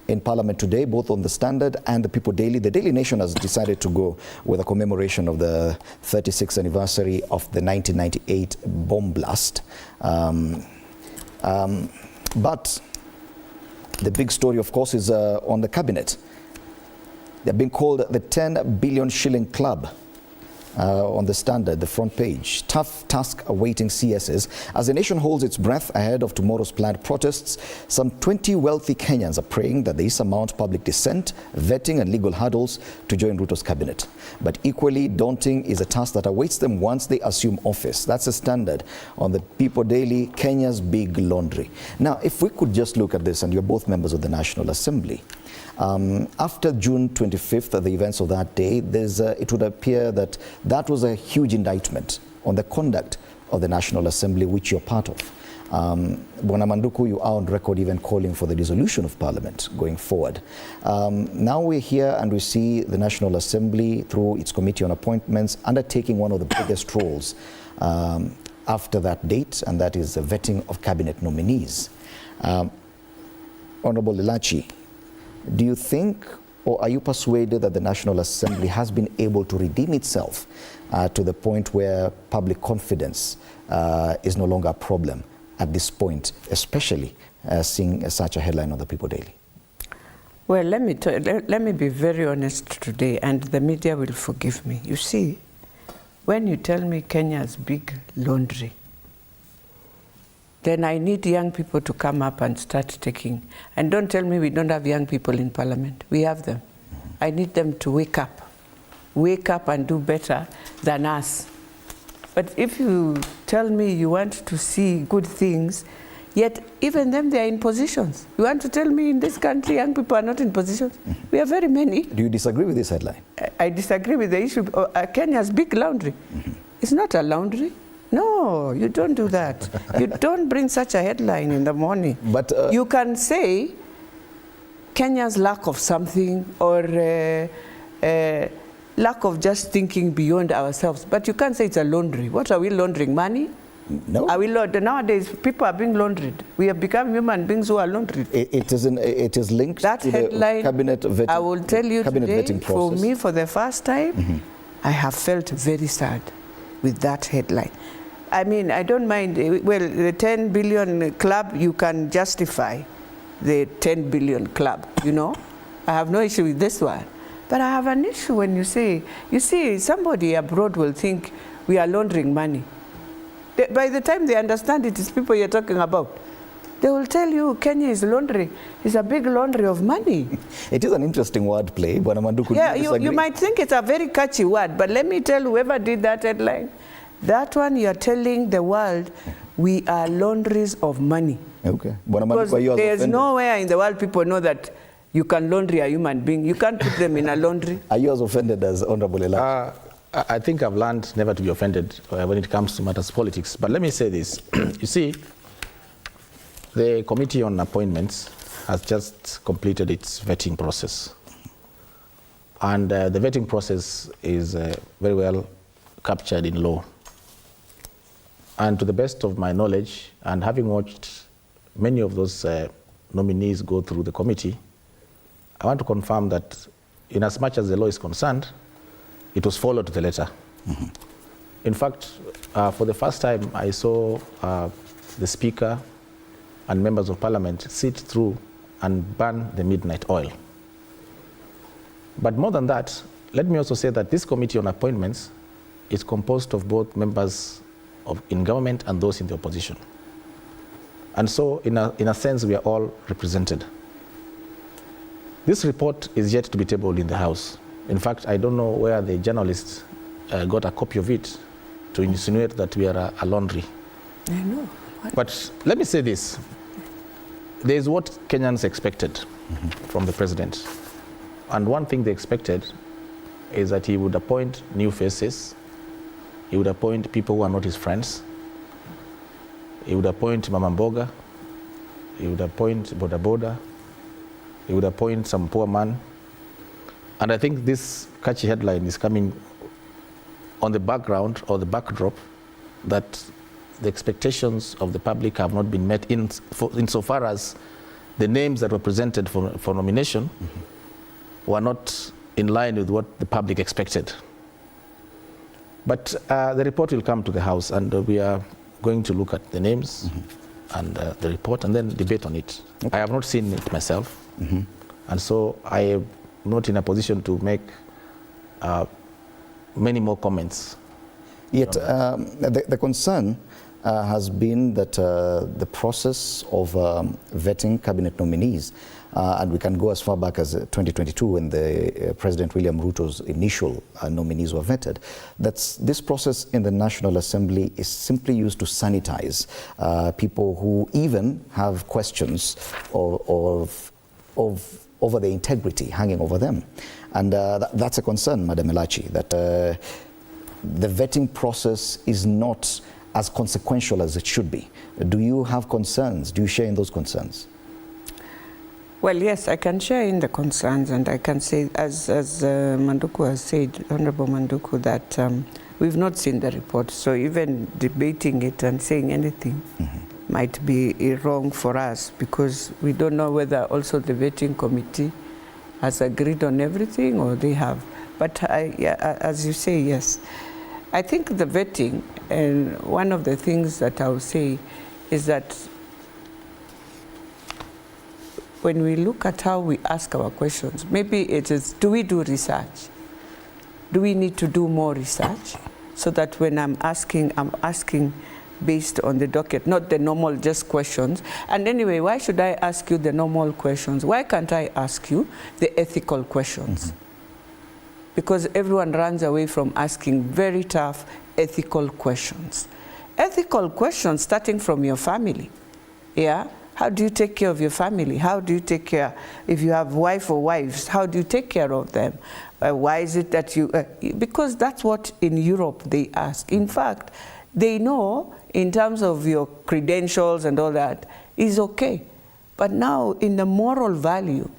in Parliament today, both on the Standard and the People Daily. The Daily Nation has decided to go with a commemoration of the 36th anniversary of the 1998 bomb blast. But the big story, of course, is on the cabinet. They're being called the 10 billion shilling club. On the Standard, the front page. Tough task awaiting CSs. As the nation holds its breath ahead of tomorrow's planned protests, some 20 wealthy Kenyans are praying that they surmount public dissent, vetting and legal hurdles to join Ruto's cabinet. But equally daunting is a task that awaits them once they assume office. That's the Standard on the People Daily, Kenya's big laundry. Now, if we could just look at this, and you're both members of the National Assembly. After June 25th, the events of that day, it would appear that that was a huge indictment on the conduct of the National Assembly, which you're part of. Bwana Manduku, you are on record even calling for the dissolution of Parliament going forward. Now we're here and we see the National Assembly, through its Committee on Appointments, undertaking one of the biggest roles after that date, and that is the vetting of cabinet nominees. Honorable Elachi, do you think, or are you persuaded that the National Assembly has been able to redeem itself to the point where public confidence is no longer a problem at this point, especially seeing such a headline on the People Daily? Well, let me be very honest today, and the media will forgive me. You see, when you tell me Kenya's big laundry, then I need young people to come up and start taking. And don't tell me we don't have young people in Parliament. We have them. I need them to wake up and do better than us. But if you tell me you want to see good things, yet even them, they are in positions. You want to tell me in this country young people are not in positions? We are very many. Do you disagree with this headline? I disagree with the issue. Kenya's big laundry. It's not a laundry. No, you don't do that. You don't bring such a headline in the morning. But you can say Kenya's lack of something or lack of just thinking beyond ourselves. But you can't say it's a laundry. What are we laundering? Money? No. Are we nowadays, people are being laundered. We have become human beings who are laundered. It is linked that to headline, the cabinet vetting. I will tell you today, for me, for the first time, I have felt very sad with that headline. I mean, I don't mind, well, the 10 billion club, you can justify the 10 billion club, you know. I have no issue with this one. But I have an issue when you say, you see, somebody abroad will think we are laundering money. By the time they understand it is people you're talking about, they will tell you Kenya is laundry. It's a big laundry of money. It is an interesting word play, Bwana Manduku. Yeah, you might think it's a very catchy word, but let me tell whoever did that headline, that one you're telling the world we are laundries of money. Okay. Because there's nowhere in the world people know that you can laundry a human being. You can't put them in a laundry. Are you as offended as Honorable Elijah? I think I've learned never to be offended when it comes to matters of politics. But let me say this. You see, the Committee on Appointments has just completed its vetting process. And the vetting process is very well captured in law. And to the best of my knowledge, and having watched many of those nominees go through the committee, I want to confirm that in as much as the law is concerned, it was followed to the letter. In fact, for the first time, I saw the Speaker and members of Parliament sit through and burn the midnight oil. But more than that, let me also say that this Committee on Appointments is composed of both members in government and those in the opposition. And so, in a sense, we are all represented. This report is yet to be tabled in the House. In fact, I don't know where the journalists got a copy of it to insinuate that we are a laundry. I know. But let me say this. There is what Kenyans expected from the president. And one thing they expected is that he would appoint new faces. He would appoint people who are not his friends. He would appoint Mama Mboga. He would appoint Boda Boda. He would appoint some poor man. And I think this catchy headline is coming on the background or the backdrop that the expectations of the public have not been met insofar as the names that were presented for nomination were not in line with what the public expected. But the report will come to the House, and we are going to look at the names and the report and then debate on it. I have not seen it myself, and so I am not in a position to make many more comments. Yet the concern has been that the process of vetting cabinet nominees, and we can go as far back as 2022 when the President William Ruto's initial nominees were vetted, that this process in the National Assembly is simply used to sanitize people who even have questions over the integrity hanging over them. And that's a concern, Madam Elachi, that the vetting process is not as consequential as it should be. Do you have concerns? Do you share in those concerns? Well, yes, I can share in the concerns, and I can say, as Manduku has said, Honorable Manduku, that we've not seen the report. So even debating it and saying anything might be wrong for us, because we don't know whether also the vetting committee has agreed on everything or they have. But as you say, yes. I think the vetting, and one of the things that I will say is that when we look at how we ask our questions, maybe it is, do we do research? Do we need to do more research so that when I'm asking based on the docket, not the normal just questions. And anyway, why should I ask you the normal questions? Why can't I ask you the ethical questions? Because everyone runs away from asking very tough ethical questions. Ethical questions starting from your family. Yeah? How do you take care of your family? How do you take care, if you have wife or wives, how do you take care of them? Why is it that you, because that's what in Europe they ask. In fact, they know in terms of your credentials and all that is okay. But now in the moral value,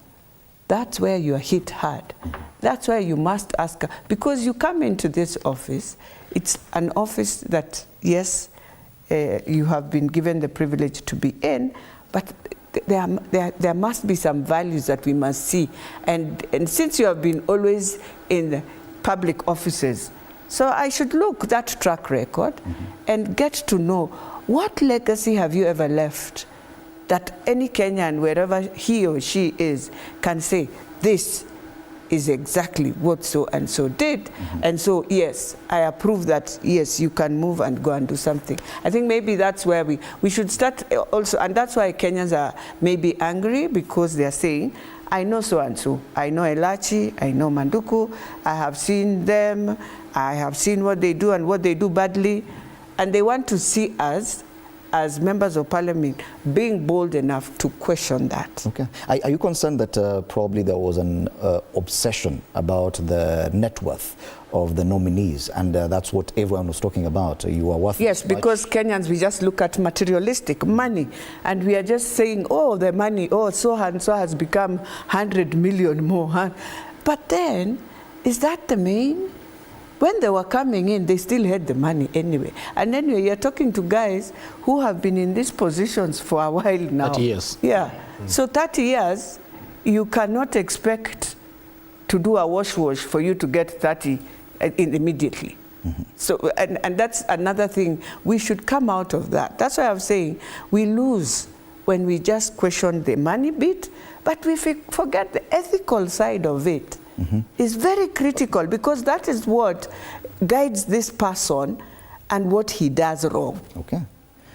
that's where you are hit hard. That's why you must ask, because you come into this office, it's an office that, yes, you have been given the privilege to be in, but there must be some values that we must see. And since you have been always in the public offices, so I should look that track record and get to know what legacy have you ever left that any Kenyan, wherever he or she is, can say, this is exactly what so and so did. And so, yes, I approve that, yes, you can move and go and do something. I think maybe that's where we should start also, and that's why Kenyans are maybe angry, because they're saying, I know so and so. I know Elachi, I know Manduku, I have seen them, I have seen what they do and what they do badly, and they want to see us as members of parliament being bold enough to question that. Okay. Are you concerned that probably there was an obsession about the net worth of the nominees, and that's what everyone was talking about? You are worth. Yes, because Kenyans, we just look at materialistic money, and we are just saying, oh, the money, oh, so and so has become 100 million more. Huh? But then, is that the main? When they were coming in, they still had the money anyway. And anyway, you're talking to guys who have been in these positions for a while now. 30 years. Yeah. So 30 years, you cannot expect to do a wash for you to get 30 immediately. So, and that's another thing. We should come out of that. That's why I'm saying we lose when we just question the money bit, but we forget the ethical side of it. Is very critical, because that is what guides this person and what he does wrong. Okay.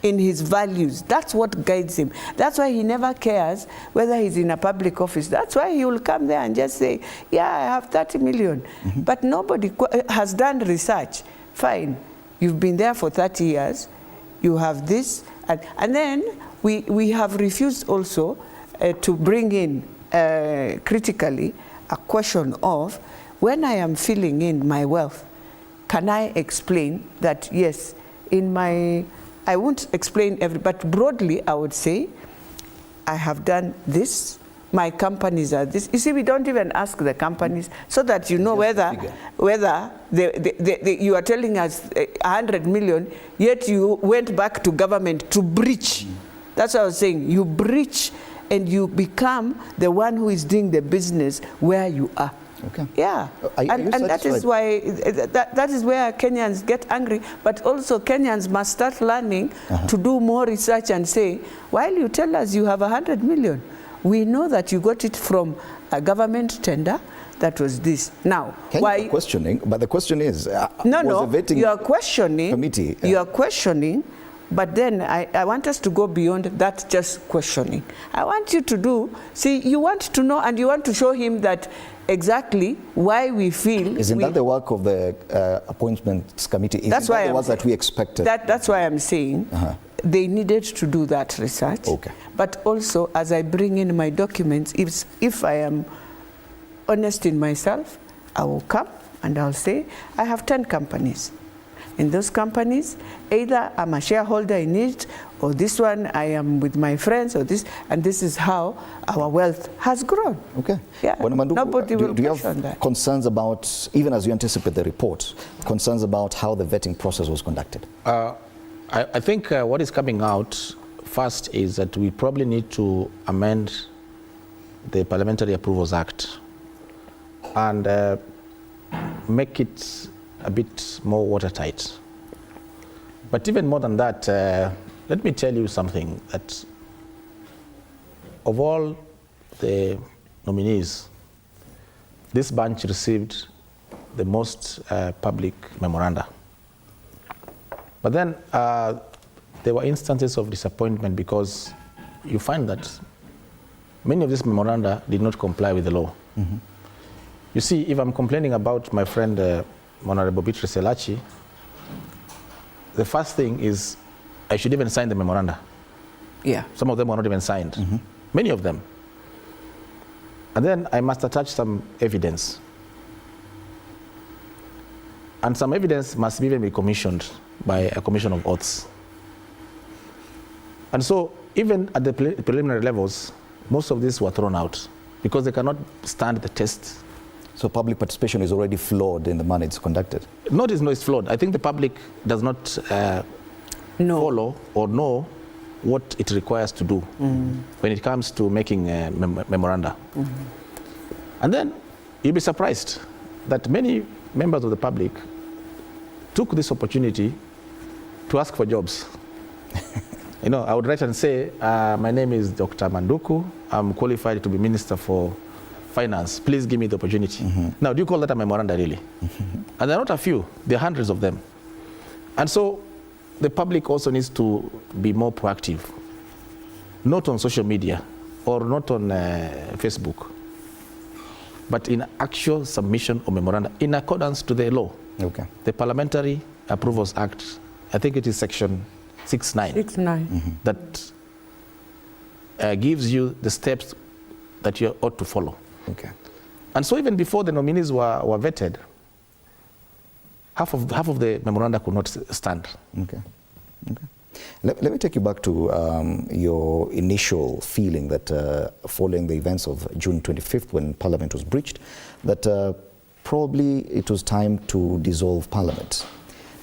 In his values, that's what guides him. That's why he never cares whether he's in a public office. That's why he will come there and just say, yeah, I have 30 million. But nobody has done research. Fine, you've been there for 30 years, you have this, and then we have refused also to bring in critically a question of, when I am filling in my wealth, can I explain that, yes, in my, I won't explain but broadly I would say, I have done this, my companies are this. You see, we don't even ask the companies, so that you know whether you are telling us 100 million, yet you went back to government to breach. That's what I was saying, you breach, and you become the one who is doing the business where you are. Okay. Yeah. And that is why, that is where Kenyans get angry, but also Kenyans must start learning to do more research and say, while you tell us you have 100 million, we know that you got it from a government tender that was this. Now, why you are questioning? But the question is, you are questioning. Committee. You are questioning. But then I want us to go beyond that just questioning. I want you to do, see, you want to know and you want to show him that exactly why we feel. Isn't that the work of the appointments committee? That's why the work that we expected? That's why I'm saying they needed to do that research. Okay. But also, as I bring in my documents, if I am honest in myself, I will come and I'll say, I have 10 companies. In those companies, either I'm a shareholder in it, or this one I am with my friends, or this, and this is how our wealth has grown. Okay. Yeah. Nobody will do you have that. Concerns about, even as you anticipate the report, concerns about how the vetting process was conducted? I think what is coming out first is that we probably need to amend the Parliamentary Approvals Act and make it a bit more watertight. But even more than that, let me tell you something, that of all the nominees, this bunch received the most public memoranda. But then there were instances of disappointment because you find that many of these memoranda did not comply with the law. You see, if I'm complaining about my friend Honorable Beatrice Elachi, the first thing is I should even sign the memoranda. Yeah. Some of them were not even signed. Many of them. And then I must attach some evidence. And some evidence must even be commissioned by a commission of oaths. And so even at the preliminary levels, most of these were thrown out because they cannot stand the test. So public participation is already flawed in the manner it's conducted? No, it's flawed. I think the public does not follow or know what it requires to do when it comes to making memoranda. And then you'll be surprised that many members of the public took this opportunity to ask for jobs. You know, I would write and say, my name is Dr. Manduku. I'm qualified to be Minister for Finance. Please give me the opportunity. Now, do you call that a memoranda, really? And there are not a few. There are hundreds of them. And so the public also needs to be more proactive, not on social media or not on Facebook, but in actual submission of memoranda in accordance to the law. Okay. The Parliamentary Approvals Act, I think it is section 6(9), that gives you the steps that you ought to follow. Okay. And so even before the nominees were vetted, half of the memoranda could not stand. Okay. Okay. Let me take you back to your initial feeling that following the events of June 25th when Parliament was breached, that probably it was time to dissolve Parliament.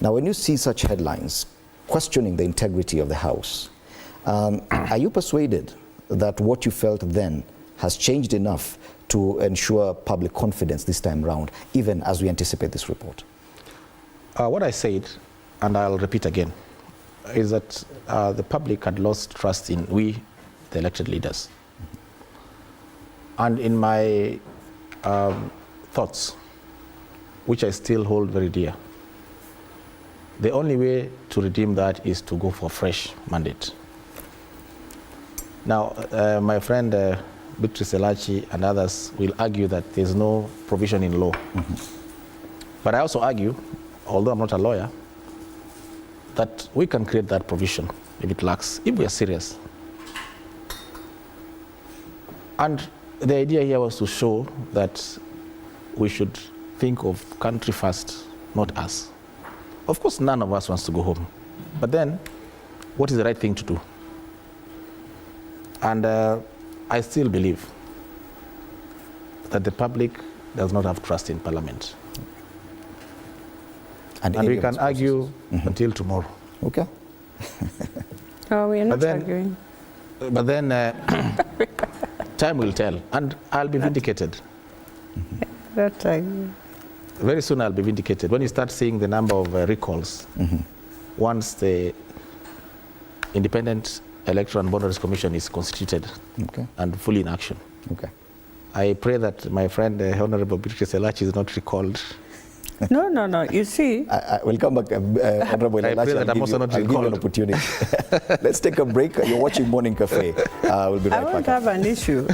Now, when you see such headlines questioning the integrity of the House, are you persuaded that what you felt then has changed enough to ensure public confidence this time round, even as we anticipate this report? What I said, and I'll repeat again, is that the public had lost trust in we, the elected leaders. And in my thoughts, which I still hold very dear, the only way to redeem that is to go for a fresh mandate. Now, my friend Beatrice Elachi and others will argue that there's no provision in law. But I also argue, although I'm not a lawyer, that we can create that provision if it lacks, if we are serious. And the idea here was to show that we should think of country first, not us. Of course, none of us wants to go home. But then, what is the right thing to do? And I still believe that the public does not have trust in Parliament. And we can argue until tomorrow. Okay. Oh, we are not arguing. But then time will tell, and I'll be vindicated. Not arguing. Very soon I'll be vindicated. When you start seeing the number of recalls, once the Independent Electoral and Boundaries Commission is constituted and fully in action. Okay. I pray that my friend Honorable Beatrice Elachi is not recalled. No. You see, I will come back, Honorable Elachi. I'll give you an opportunity. Let's take a break. You're watching Morning Cafe. We'll be right back. I won't have an issue.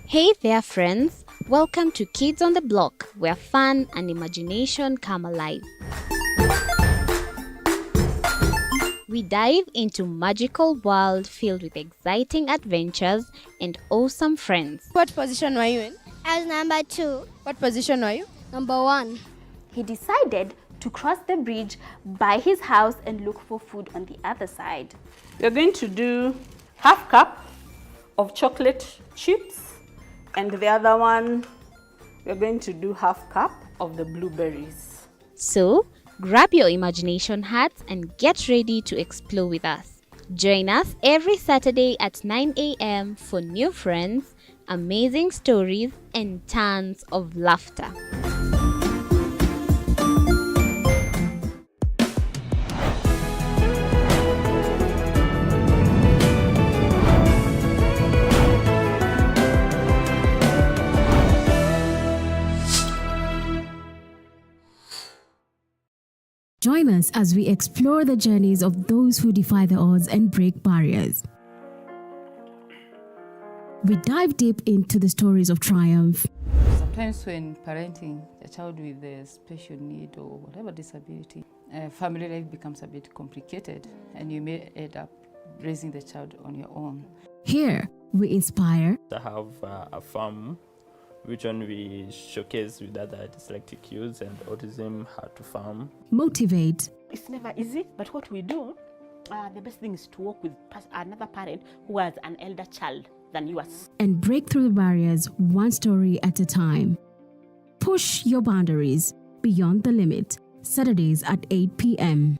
Hey there, friends. Welcome to Kids on the Block, where fun and imagination come alive. We dive into magical world filled with exciting adventures and awesome friends. What position were you in? I was number 2. What position were you? Number 1. He decided to cross the bridge by his house and look for food on the other side. We're going to do half cup of chocolate chips, and the other one, we're going to do half cup of the blueberries. So, grab your imagination hats and get ready to explore with us. Join us every Saturday at 9 a.m. for new friends, amazing stories, and tons of laughter. Join us as we explore the journeys of those who defy the odds and break barriers. We dive deep into the stories of triumph. Sometimes when parenting a child with a special need or whatever disability, family life becomes a bit complicated and you may end up raising the child on your own. Here, we inspire. I have a farm which one we showcase with other dyslexic youths and autism, how to farm. Motivate. It's never easy, but what we do, the best thing is to work with another parent who has an elder child than yours. And break through the barriers one story at a time. Push your boundaries beyond the limit. Saturdays at 8 p.m.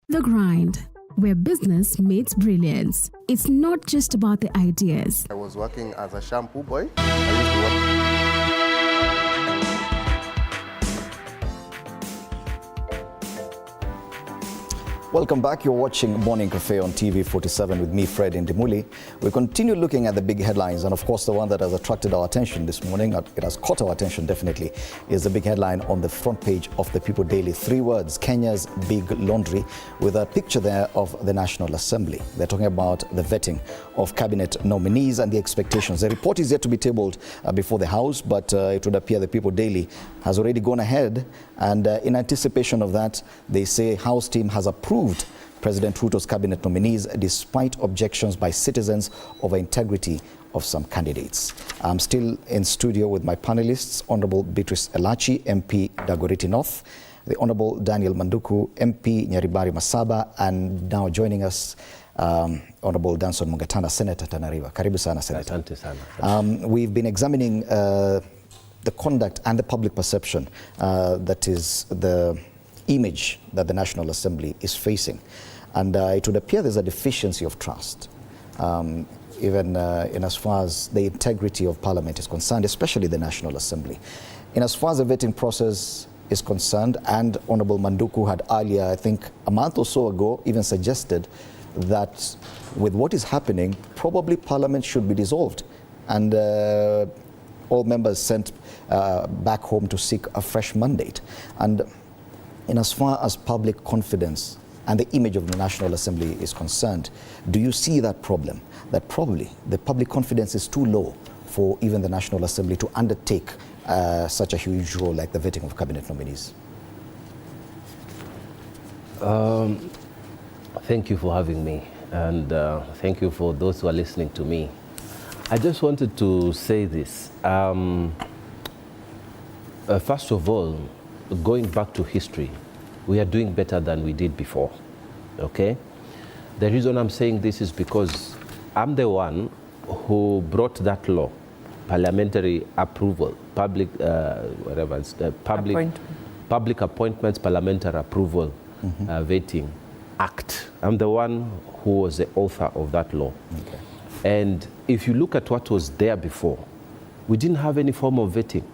The Grind, where business meets brilliance. It's not just about the ideas. I was working as a shampoo boy. I used to work. Welcome back. You're watching Morning Cafe on TV 47 with me, Fred Indimuli. We continue looking at the big headlines, and of course the one that has attracted our attention this morning, it has caught our attention definitely, is the big headline on the front page of the People Daily. 3 words, Kenya's big laundry, with a picture there of the National Assembly. They're talking about the vetting of cabinet nominees and the expectations. The report is yet to be tabled before the House, but it would appear the People Daily has already gone ahead, and in anticipation of that, they say House team has approved President Ruto's cabinet nominees despite objections by citizens over integrity of some candidates. I'm still in studio with my panelists, Honorable Beatrice Elachi, MP Dagoretti North, the Honorable Daniel Manduku, MP Nyaribari Masaba, and now joining us, Honorable Danson Mungatana, Senator Tana River. Karibu sana, Senator. Asante sana. We've been examining the conduct and the public perception, that is the image that the National Assembly is facing. And it would appear there's a deficiency of trust, even in as far as the integrity of Parliament is concerned, especially the National Assembly. In as far as the vetting process is concerned, and Honorable Manduku had earlier, I think a month or so ago, even suggested that with what is happening, probably Parliament should be dissolved and all members sent back home to seek a fresh mandate. And in as far as public confidence and the image of the National Assembly is concerned, do you see that problem? That probably the public confidence is too low for even the National Assembly to undertake such a huge role like the vetting of cabinet nominees? Thank you for having me, and thank you for those who are listening to me. I just wanted to say this. First of all, going back to history, we are doing better than we did before, okay? The reason I'm saying this is because I'm the one who brought that law, parliamentary approval, public public appointments parliamentary approval vetting act. I'm the one who was the author of that law. Okay. And if you look at what was there before, we didn't have any form of vetting.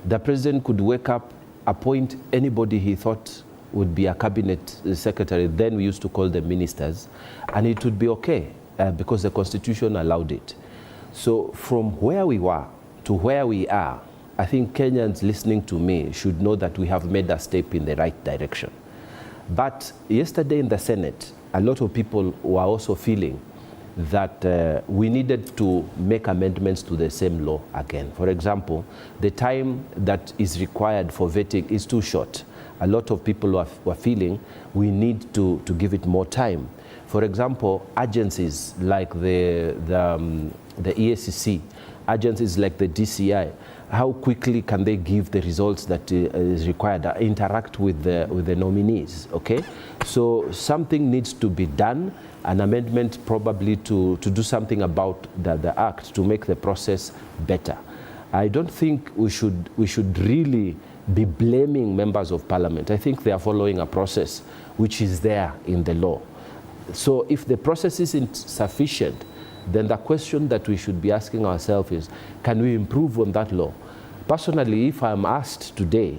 The president could wake up, appoint anybody he thought would be a cabinet secretary, then we used to call them ministers, and it would be okay because the constitution allowed it. So from where we were to where we are, I think Kenyans listening to me should know that we have made a step in the right direction. But yesterday in the Senate, a lot of people were also feeling that we needed to make amendments to the same law again. For example, the time that is required for vetting is too short. A lot of people were feeling we need to give it more time. For example, agencies like the EACC, agencies like the DCI, how quickly can they give the results that is required, interact with the nominees, okay? So something needs to be done, an amendment probably to do something about the act to make the process better. I don't think we should really be blaming members of parliament. I think they are following a process which is there in the law. So if the process isn't sufficient, then the question that we should be asking ourselves is, can we improve on that law? Personally, if I'm asked today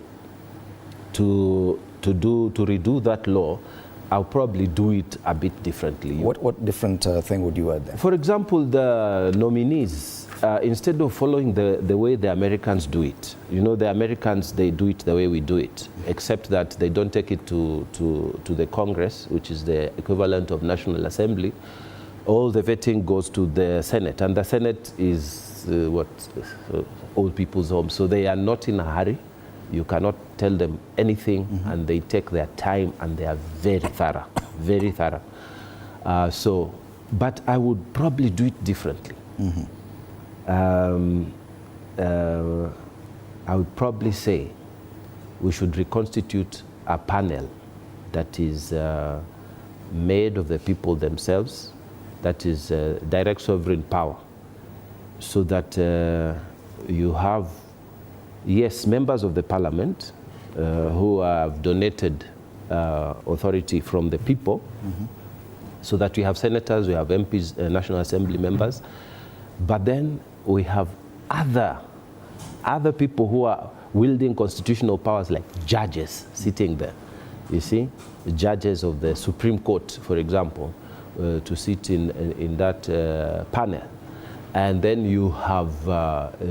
to redo that law, I'll probably do it a bit differently. What different thing would you add there? For example, the nominees, instead of following the way the Americans do it, you know, the Americans, they do it the way we do it, except that they don't take it to the Congress, which is the equivalent of National Assembly. All the vetting goes to the Senate, and the Senate is old people's home, so they are not in a hurry. You cannot tell them anything, and they take their time, and they are very thorough, very thorough. But I would probably do it differently. I would probably say we should reconstitute a panel that is made of the people themselves, that is direct sovereign power, so that you have, yes, members of the parliament who have donated authority from the people, so that we have senators, we have MPs, National Assembly members, but then we have other people who are wielding constitutional powers, like judges sitting there. You see, the judges of the Supreme Court, for example, to sit in that panel. And then you have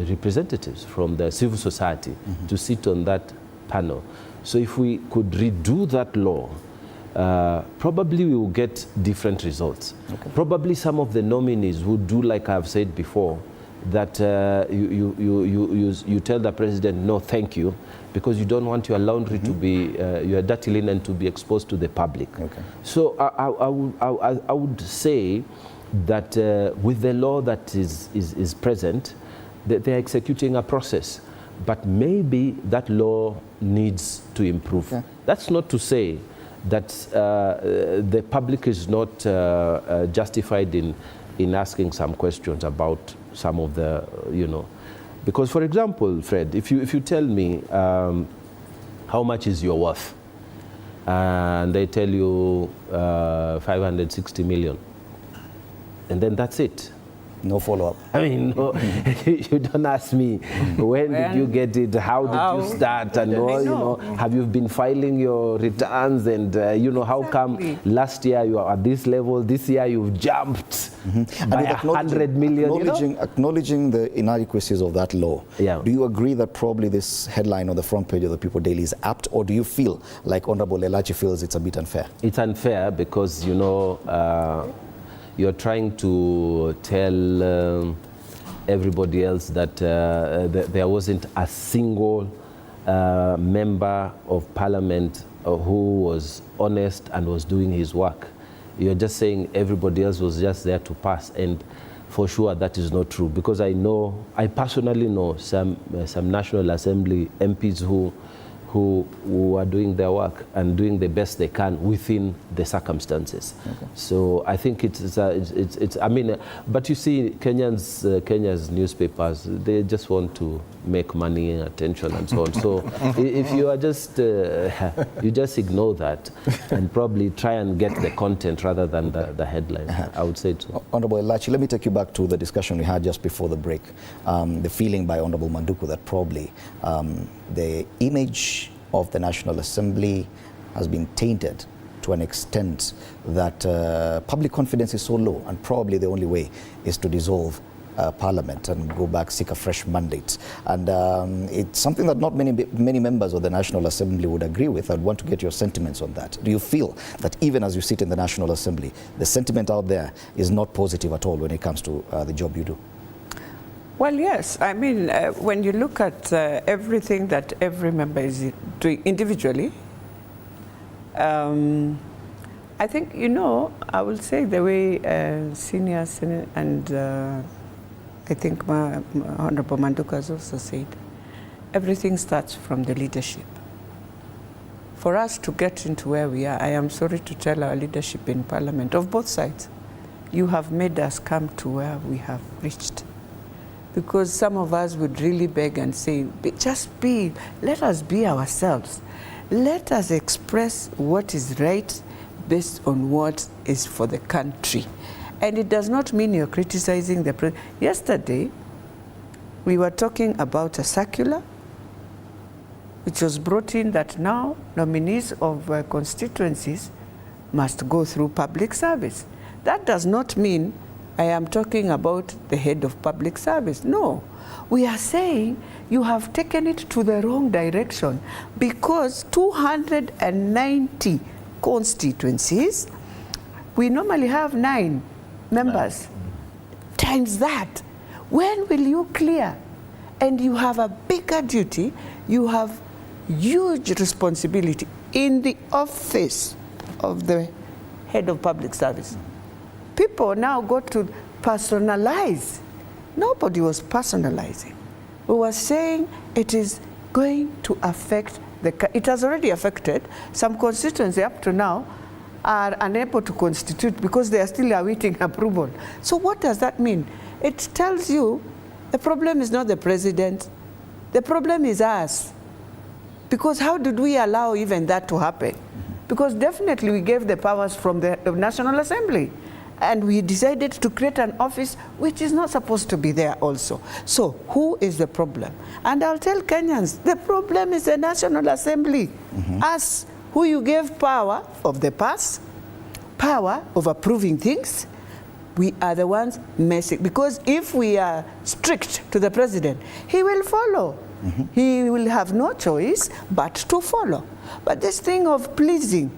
representatives from the civil society to sit on that panel. So if we could redo that law, probably we will get different results. Okay. Probably some of the nominees would do like I've said before, that you tell the president, no, thank you, because you don't want your laundry to be, your dirty linen to be exposed to the public. Okay. So I would say that with the law that is present, they're executing a process. But maybe that law needs to improve. Yeah. That's not to say that the public is not justified in asking some questions about some of the, because for example, Fred, if you tell me how much is your worth, and they tell you 560 million, and then that's it. No follow-up. I mean, no, you don't ask me, when did you get it, how did you start, and all, have you been filing your returns, and how come last year you are at this level, this year you've jumped by 100 million. Acknowledging the inadequacies of that law, do you agree that probably this headline on the front page of the People Daily is apt, or do you feel like Honorable Elachi feels it's a bit unfair? It's unfair because, you're trying to tell everybody else that there wasn't a single member of parliament who was honest and was doing his work. You're just saying everybody else was just there to pass, and for sure that is not true, because I personally know some National Assembly MPs who are doing their work and doing the best they can within the circumstances. Okay. So I think but you see, Kenya's newspapers, they just want to make money and attention and so on. So if you are just, you just ignore that and probably try and get the content rather than the headline. I would say so. Honorable Elachi, let me take you back to the discussion we had just before the break. The feeling by Honorable Manduku that probably the image of the National Assembly has been tainted to an extent that public confidence is so low, and probably the only way is to dissolve Parliament and go back, seek a fresh mandate. And it's something that not many members of the National Assembly would agree with. I'd want to get your sentiments on that. Do you feel that even as you sit in the National Assembly, the sentiment out there is not positive at all when it comes to the job you do? Well, yes. I mean, when you look at everything that every member is doing individually, I think, you know, I will say the way senior Senate and I think my Honorable Manduka has also said, everything starts from the leadership. For us to get into where we are, I am sorry to tell our leadership in Parliament, of both sides, you have made us come to where we have reached. Because some of us would really beg and say, let us be ourselves. Let us express what is right based on what is for the country. And it does not mean you're criticizing the president. Yesterday, we were talking about a circular which was brought in that now nominees of constituencies must go through public service. That does not mean I am talking about the head of public service. No, we are saying you have taken it to the wrong direction because 290 constituencies, we normally have 9 members. Times that, when will you clear? And you have a bigger duty, you have huge responsibility in the office of the head of public service. People now got to personalize. Nobody was personalizing. We were saying it is going to affect it has already affected. Some constituencies up to now are unable to constitute because they are still awaiting approval. So what does that mean? It tells you the problem is not the president, the problem is us. Because how did we allow even that to happen? Because definitely we gave the powers from the National Assembly. And we decided to create an office which is not supposed to be there also. So who is the problem? And I'll tell Kenyans, the problem is the National Assembly. Us, who you gave power of the past, power of approving things, we are the ones messing. Because if we are strict to the president, he will follow. He will have no choice but to follow. But this thing of pleasing,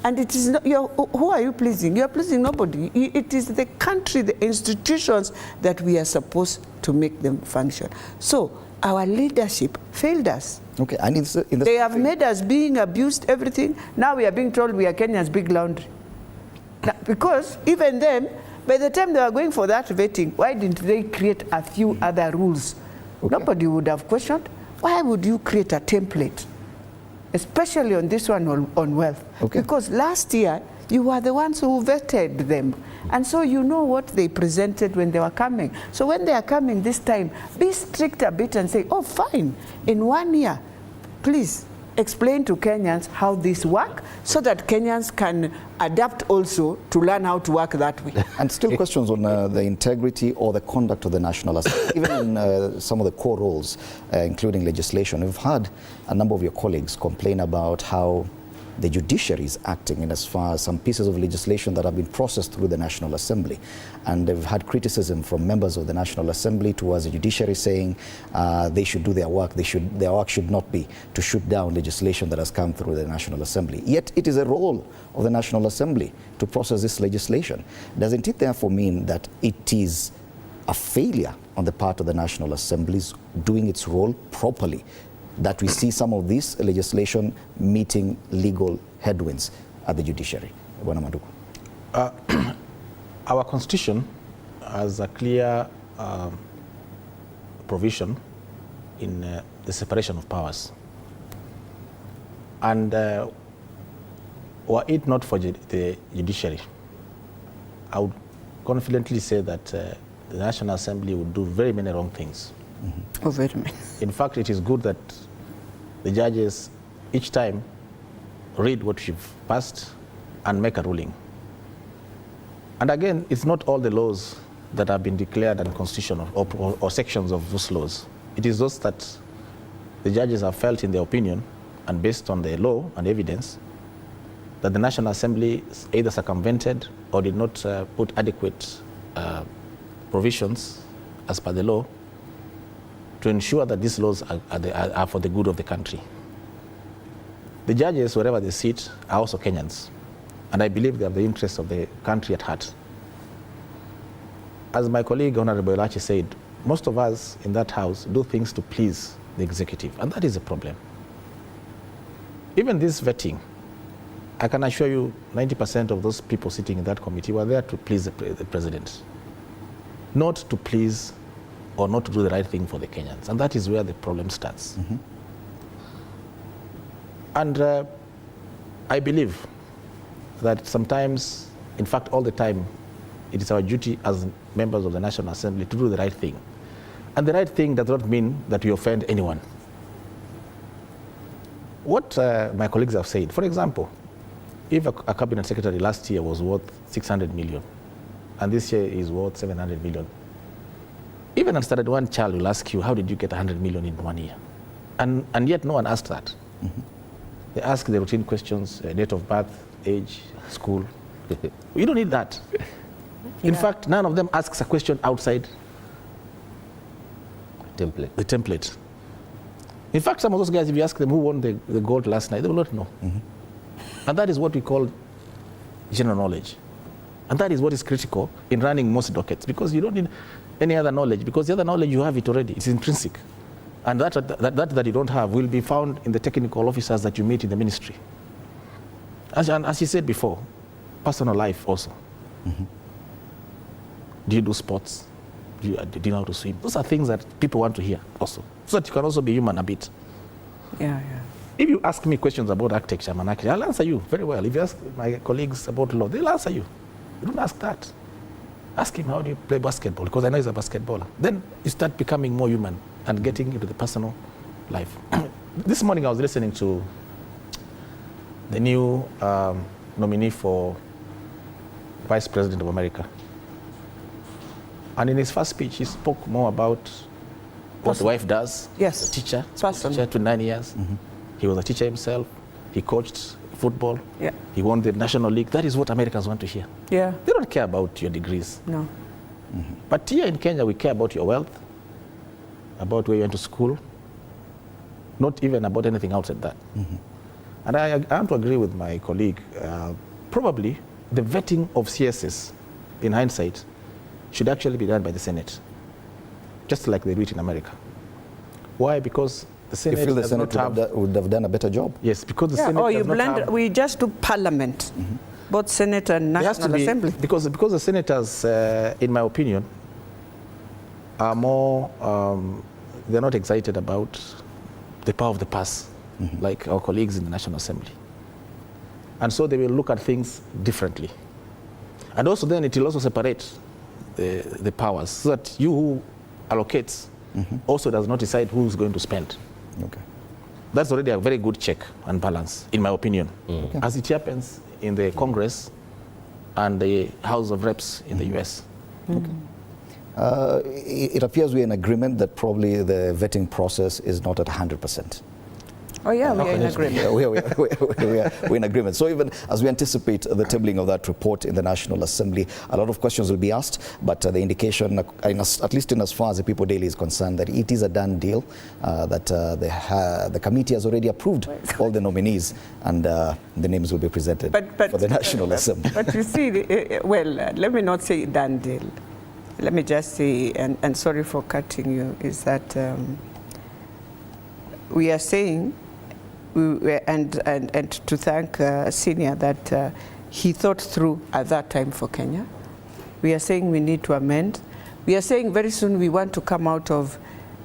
and it is not, who are you pleasing? You are pleasing nobody. It is the country, the institutions that we are supposed to make them function. So our leadership failed us. Okay, and they have made us being abused, everything. Now we are being told we are Kenya's big laundry. Now, because even then, by the time they were going for that vetting, why didn't they create a few other rules? Nobody would have questioned. Why would you create a template? Especially on this one on wealth. Because last year, you were the ones who vetted them. And so you know what they presented when they were coming. So when they are coming this time, be strict a bit and say, oh, fine, in 1 year, please explain to Kenyans how this works so that Kenyans can adapt also to learn how to work that way. And still questions on the integrity or the conduct of the National Assembly, even in some of the core roles, including legislation. We've had a number of your colleagues complain about how the judiciary is acting in as far as some pieces of legislation that have been processed through the National Assembly. And they've had criticism from members of the National Assembly towards the judiciary saying they should do their work. Their work should not be to shoot down legislation that has come through the National Assembly. Yet it is a role of the National Assembly to process this legislation. Doesn't it therefore mean that it is a failure on the part of the National Assembly's doing its role properly, that we see some of this legislation meeting legal headwinds at the judiciary? Bwana Manduku. Our constitution has a clear provision in the separation of powers. And were it not for the judiciary, I would confidently say that the National Assembly would do very many wrong things. Oh, very many. In fact, it is good that the judges each time read what you've passed and make a ruling. And again, it's not all the laws that have been declared unconstitutional or sections of those laws. It is those that the judges have felt in their opinion and based on the law and evidence that the National Assembly either circumvented or did not put adequate provisions as per the law, to ensure that these laws are for the good of the country. The judges, wherever they sit, are also Kenyans, and I believe they have the interests of the country at heart. As my colleague Honorable Elachi said, most of us in that house do things to please the executive, and that is a problem. Even this vetting, I can assure you 90% of those people sitting in that committee were there to please the president, not to please or not to do the right thing for the Kenyans, and that is where the problem starts. And I believe that sometimes, in fact all the time, it is our duty as members of the National Assembly to do the right thing. And the right thing does not mean that we offend anyone. What my colleagues have said, for example, if a cabinet secretary last year was worth 600 million, and this year is worth 700 million, even a standard one child will ask you, how did you get 100 million in 1 year? And yet no one asked that. They ask the routine questions, date of birth, age, school. You don't need that. In fact, none of them asks a question outside the template. In fact, some of those guys, if you ask them who won the gold last night, they will not know. And that is what we call general knowledge. And that is what is critical in running most dockets, because you don't need any other knowledge, because the other knowledge you have it already. It's intrinsic. And that you don't have will be found in the technical officers that you meet in the ministry. As you said before, personal life also. Do you do sports? Do you know how to swim? Those are things that people want to hear also, so that you can also be human a bit. If you ask me questions about architecture, I'll answer you very well. If you ask my colleagues about law, they'll answer you. You don't ask that. Ask him, how do you play basketball? Because I know he's a basketballer. Then you start becoming more human and getting into the personal life. This morning I was listening to the new nominee for Vice President of America. And in his first speech, he spoke more about what the wife does. Yes. A teacher, teacher to 9 years. He was a teacher himself. He coached football. He won the National League. That is what Americans want to hear. They don't care about your degrees. No. But here in Kenya, we care about your wealth, about where you went to school, not even about anything outside that. And I want to agree with my colleague. Probably the vetting of CSs, in hindsight, should actually be done by the Senate, just like they do it in America. Why? Because the Senate, you feel the Senate would have done a better job? Yes, because the Senate does not have... We just do Parliament, both Senate and National Assembly. Because the senators, in my opinion, are more, they're not excited about the power of the purse, like our colleagues in the National Assembly. And so they will look at things differently. And also then it will also separate the powers, so that you who allocates also does not decide who's going to spend. That's already a very good check and balance, in my opinion, as it happens in the Congress and the House of Reps in the US. It appears we're in agreement that probably the vetting process is not at 100%. Oh yeah, we're in agreement. We're in agreement. So even as we anticipate the tabling of that report in the National Assembly, a lot of questions will be asked, but the indication, at least in as far as the People Daily is concerned, that it is a done deal, that the committee has already approved all the nominees, and the names will be presented for the National Assembly. But you see, let me not say done deal. Let me just say, and sorry for cutting you, is that we are saying, and to thank Senior that he thought through at that time for Kenya. We are saying we need to amend. We are saying very soon we want to come out of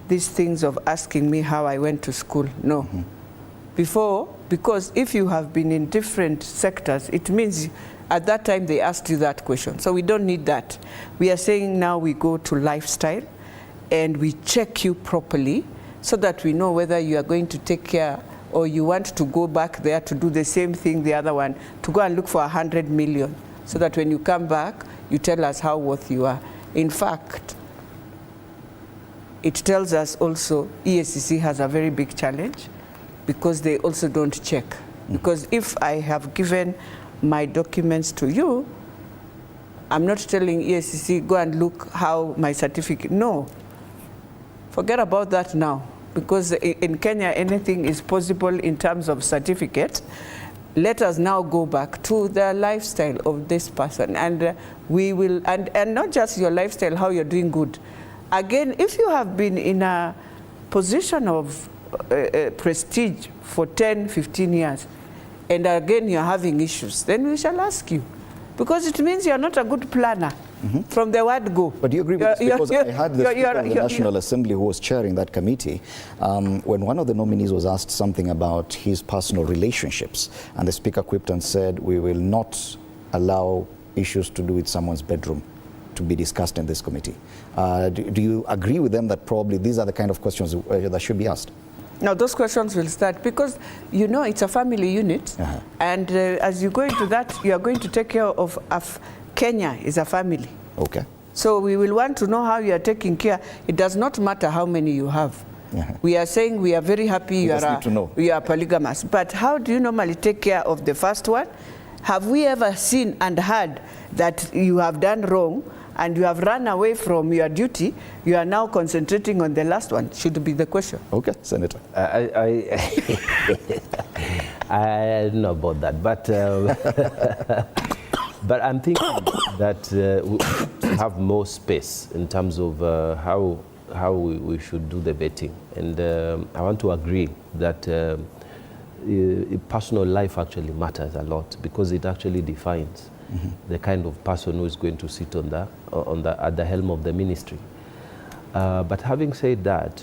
these things of asking me how I went to school. No. Before, because if you have been in different sectors, it means at that time they asked you that question. So we don't need that. We are saying now we go to lifestyle and we check you properly so that we know whether you are going to take care or you want to go back there to do the same thing, the other one, to go and look for 100 million, so that when you come back, you tell us how worth you are. In fact, it tells us also EACC has a very big challenge because they also don't check. Because if I have given my documents to you, I'm not telling EACC, go and look how my certificate. No. Forget about that now. Because in Kenya, anything is possible in terms of certificate. Let us now go back to the lifestyle of this person. And we will, and not just your lifestyle, how you're doing good. Again, if you have been in a position of prestige for 10, 15 years, and again you're having issues, then we shall ask you. Because it means you're not a good planner from the word go. But do you agree with this? Because I had the Speaker of the National Assembly who was chairing that committee, when one of the nominees was asked something about his personal relationships, and the Speaker quipped and said, we will not allow issues to do with someone's bedroom to be discussed in this committee. Do you agree with them that probably these are the kind of questions that should be asked? Now, those questions will start because, you know, it's a family unit. And as you go into that, you are going to take care of Kenya is a family. Okay. So we will want to know how you are taking care. It does not matter how many you have. We are saying we are very happy you are polygamous. But how do you normally take care of the first one? Have we ever seen and heard that you have done wrong and you have run away from your duty, you are now concentrating on the last one? Should be the question. Okay, Senator. I don't know about that, but I'm thinking that we have more space in terms of how we should do the vetting. And I want to agree that personal life actually matters a lot because it actually defines the kind of person who is going to sit at the helm of the ministry. But having said that,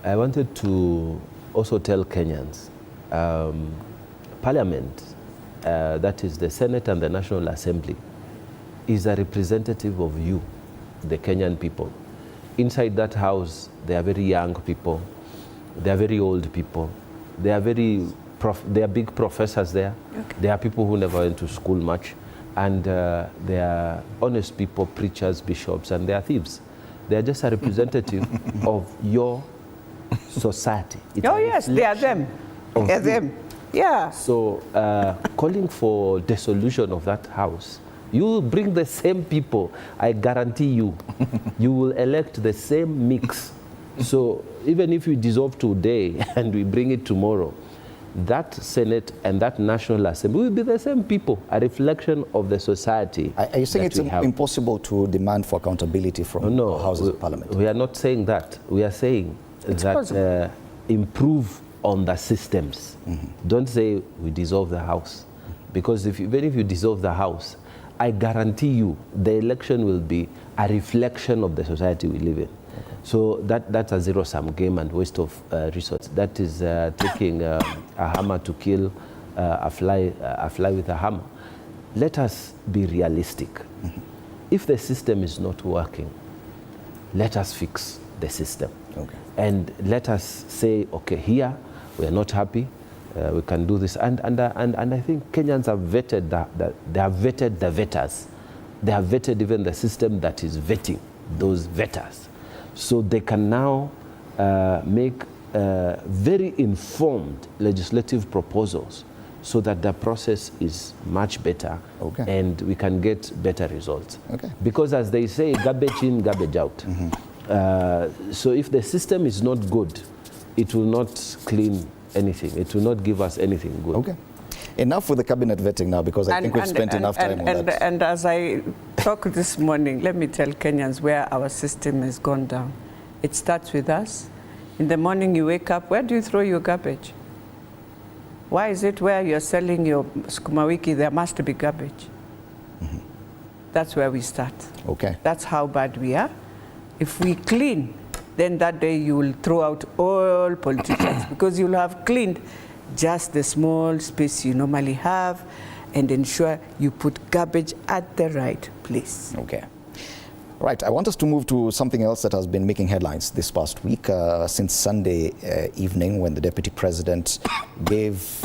I wanted to also tell Kenyans, Parliament, that is the Senate and the National Assembly, is a representative of you, the Kenyan people. Inside that house, there are very young people, there are very old people, there are big professors there. Okay. There are people who never went to school much. And there are honest people, preachers, bishops, and they are thieves. They are just a representative of your society. It's yes, they are them. They are them. Yeah. So calling for dissolution of that house, you bring the same people, I guarantee you, you will elect the same mix. So even if you dissolve today and we bring it tomorrow, that Senate and that National Assembly will be the same people, a reflection of the society. Are you saying it's impossible to demand for accountability from houses of Parliament? We are not saying that. We are saying that improve on the systems. Don't say we dissolve the House. Because even if you dissolve the House, I guarantee you the election will be a reflection of the society we live in. So that's a zero-sum game and waste of resources. That is taking a hammer to kill a fly with a hammer. Let us be realistic. If the system is not working, let us fix the system. And let us say, okay, here we are not happy. We can do this. And I think Kenyans have vetted they have vetted the vetters. They have vetted even the system that is vetting those vetters. So they can now make very informed legislative proposals so that the process is much better and we can get better results. Because as they say, garbage in, garbage out. So if the system is not good, it will not clean anything. It will not give us anything good. Enough with the cabinet vetting now, because I think we've spent enough time on that. And as I talked this morning, let me tell Kenyans where our system has gone down. It starts with us. In the morning you wake up, where do you throw your garbage? Why is it where you're selling your sukuma wiki, there must be garbage? That's where we start. That's how bad we are. If we clean, then that day you will throw out all politicians because you'll have cleaned just the small space you normally have and ensure you put garbage at the right place. Right, I want us to move to something else that has been making headlines this past week, since Sunday evening when the Deputy President gave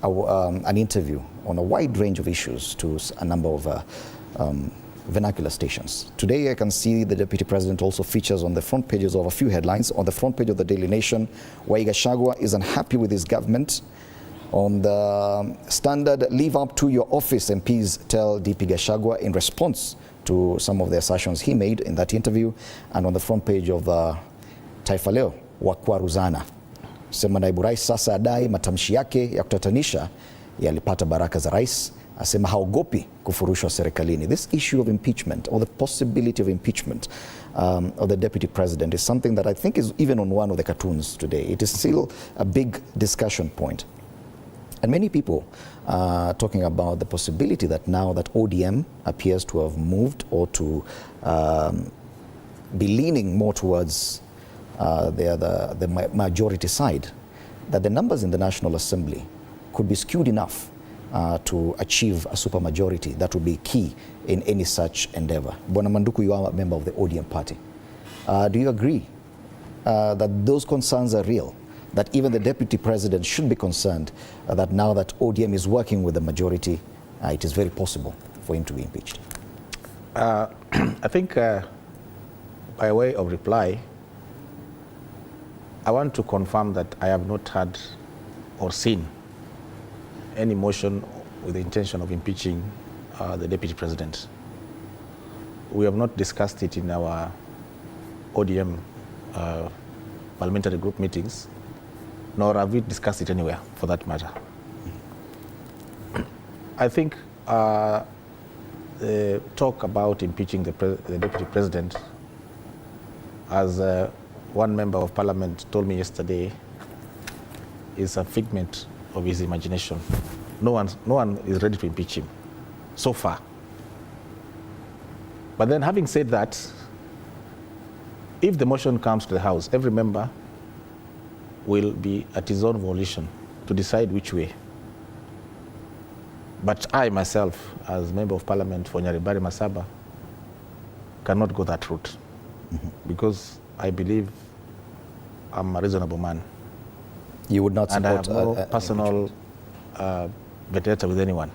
an interview on a wide range of issues to a number of vernacular stations. Today I can see the Deputy President also features on the front pages of a few headlines. On the front page of the Daily Nation, why GACHAGUA is unhappy with his government. On the Standard, live up to your office, MPs tell DP GACHAGUA in response to some of the assertions he made in that interview. And on the front page of the Taifa Leo, wakwaruzana. Sema naibu rais sasa adai matamshi yake ya kutatanisha yalipata baraka za rais, asema haogopi kufurushwa serikalini. This issue of impeachment, or the possibility of impeachment of the deputy president, is something that I think is even on one of the cartoons today. It is still a big discussion point. And many people are talking about the possibility that now that ODM appears to have moved or to be leaning more towards the majority side, that the numbers in the National Assembly could be skewed enough to achieve a supermajority that would be key in any such endeavor. Bwana Manduku, you are a member of the ODM party. Do you agree that those concerns are real? That even the deputy president should be concerned that now that ODM is working with the majority, it is very possible for him to be impeached? I think by way of reply, I want to confirm that I have not had or seen any motion with the intention of impeaching the deputy president. We have not discussed it in our ODM parliamentary group meetings, nor have we discussed it anywhere for that matter. I think the talk about impeaching the deputy president, as one member of parliament told me yesterday, is a figment of his imagination. No one is ready to impeach him so far. But then, having said that, if the motion comes to the House, every member will be at his own volition to decide which way. But I myself, as member of parliament for Nyaribari Masaba, cannot go that route because I believe I'm a reasonable man. You would not support and I have no personal vendetta with anyone.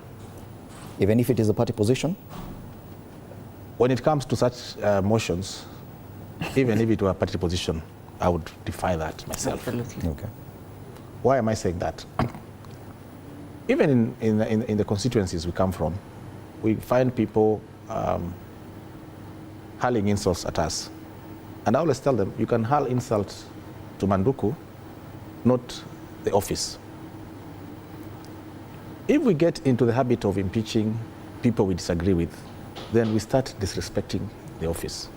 Even if it is a party position? When it comes to such motions, even if it were a party position, I would defy that myself. Absolutely. Okay. Why am I saying that? Even in the constituencies we come from, we find people hurling insults at us. And I always tell them, you can hurl insults to Manduku, not the office. If we get into the habit of impeaching people we disagree with, then we start disrespecting the office.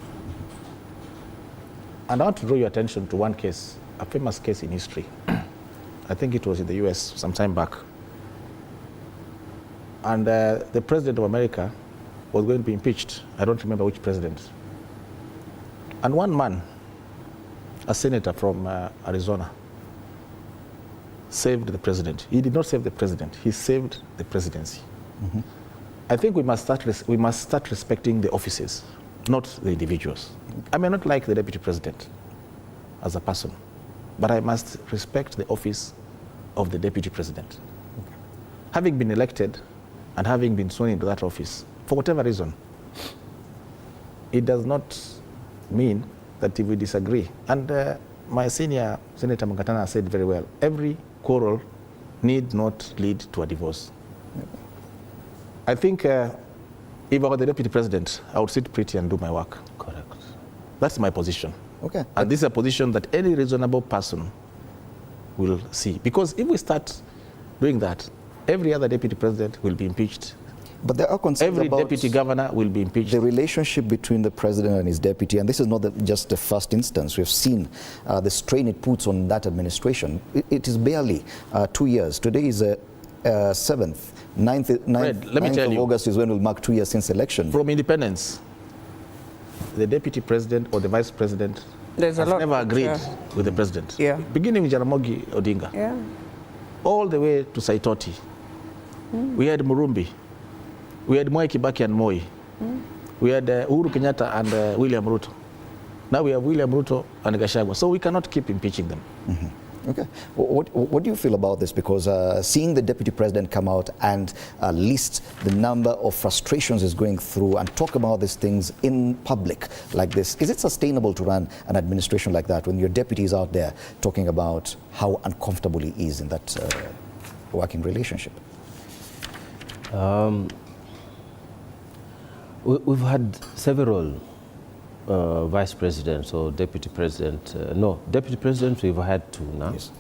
And I want to draw your attention to one case, a famous case in history. I think it was in the US some time back. And the president of America was going to be impeached. I don't remember which president. And one man, a senator from Arizona, saved the president. He did not save the president, he saved the presidency. I think we must start respecting the offices, not the individuals. I may not like the deputy president as a person, but I must respect the office of the deputy president. Having been elected and having been sworn into that office, for whatever reason, it does not mean that if we disagree, and my senior Senator Mukatana said very well, every quarrel need not lead to a divorce. I think if I were the deputy president, I would sit pretty and do my work. Correct. That's my position. Okay. And this is a position that any reasonable person will see. Because if we start doing that, every other deputy president will be impeached. But there are concerns every about deputy governor will be impeached. The relationship between the president and his deputy, and this is not just the first instance. We've seen the strain it puts on that administration. It is barely 2 years. Today is 7th. 9th of August is when we'll mark 2 years since election. From independence, the deputy president or the vice president has never agreed with the president. Yeah. Beginning with Jaramogi Odinga, all the way to Saitoti. We had Murumbi. We had Mwai Kibaki and Moi. We had Uhuru Kenyatta and William Ruto. Now we have William Ruto and GACHAGUA. So we cannot keep impeaching them. Okay. What do you feel about this? Because seeing the deputy president come out and list the number of frustrations he's going through and talk about these things in public like this, is it sustainable to run an administration like that when your deputy is out there talking about how uncomfortable he is in that working relationship? We've had several vice presidents or deputy president. No, deputy presidents we've had two now. Yes.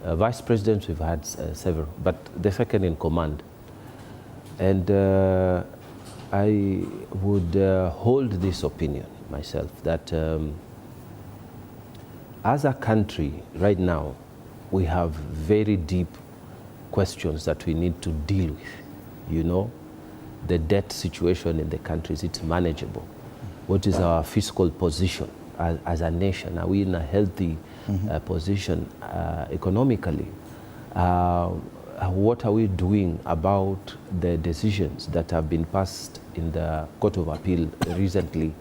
Vice presidents we've had several, but the second in command. And I would hold this opinion myself that as a country right now, we have very deep questions that we need to deal with. You know, the debt situation in the country, is it manageable? What is our fiscal position as a nation? Are we in a healthy position economically? What are we doing about the decisions that have been passed in the Court of Appeal recently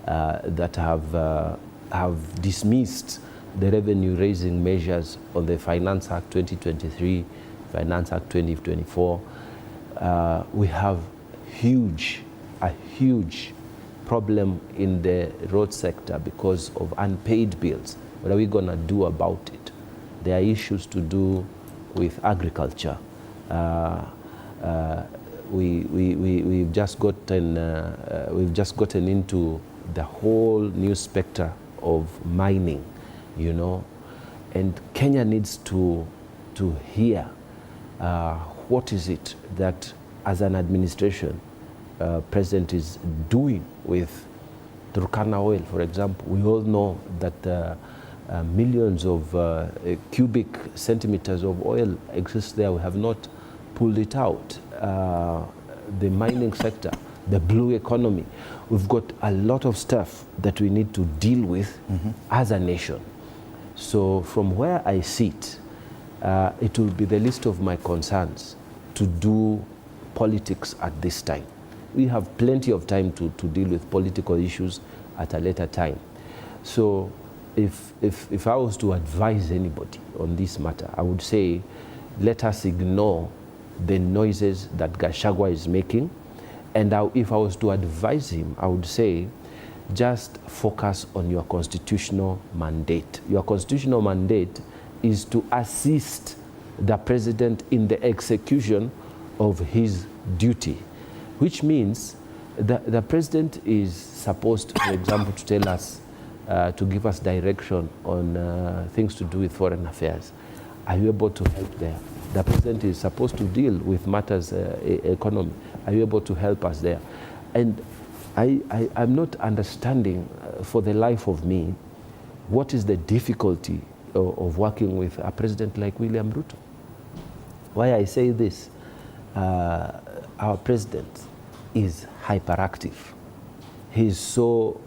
that have dismissed the revenue-raising measures on the Finance Act 2023, Finance Act 2024? We have a huge problem in the road sector because of unpaid bills. What are we going to do about it? There are issues to do with agriculture. We've just gotten into the whole new spectre of mining, you know, and Kenya needs to hear what is it that, as an administration, President is doing with Turkana oil, for example. We all know that millions of cubic centimeters of oil exist there. We have not pulled it out. The mining sector, the blue economy. We've got a lot of stuff that we need to deal with as a nation. So from where I sit, it will be the least of my concerns to do politics at this time. We have plenty of time to deal with political issues at a later time. So if I was to advise anybody on this matter, I would say, let us ignore the noises that GACHAGUA is making. And if I was to advise him, I would say, just focus on your constitutional mandate. Your constitutional mandate is to assist the president in the execution of his duty, which means the president is supposed, for example, to tell us, to give us direction on things to do with foreign affairs. Are you able to help there? The president is supposed to deal with matters economy. Are you able to help us there? And I'm not understanding for the life of me what is the difficulty of working with a president like William Ruto. Why I say this, our president is hyperactive. He's so,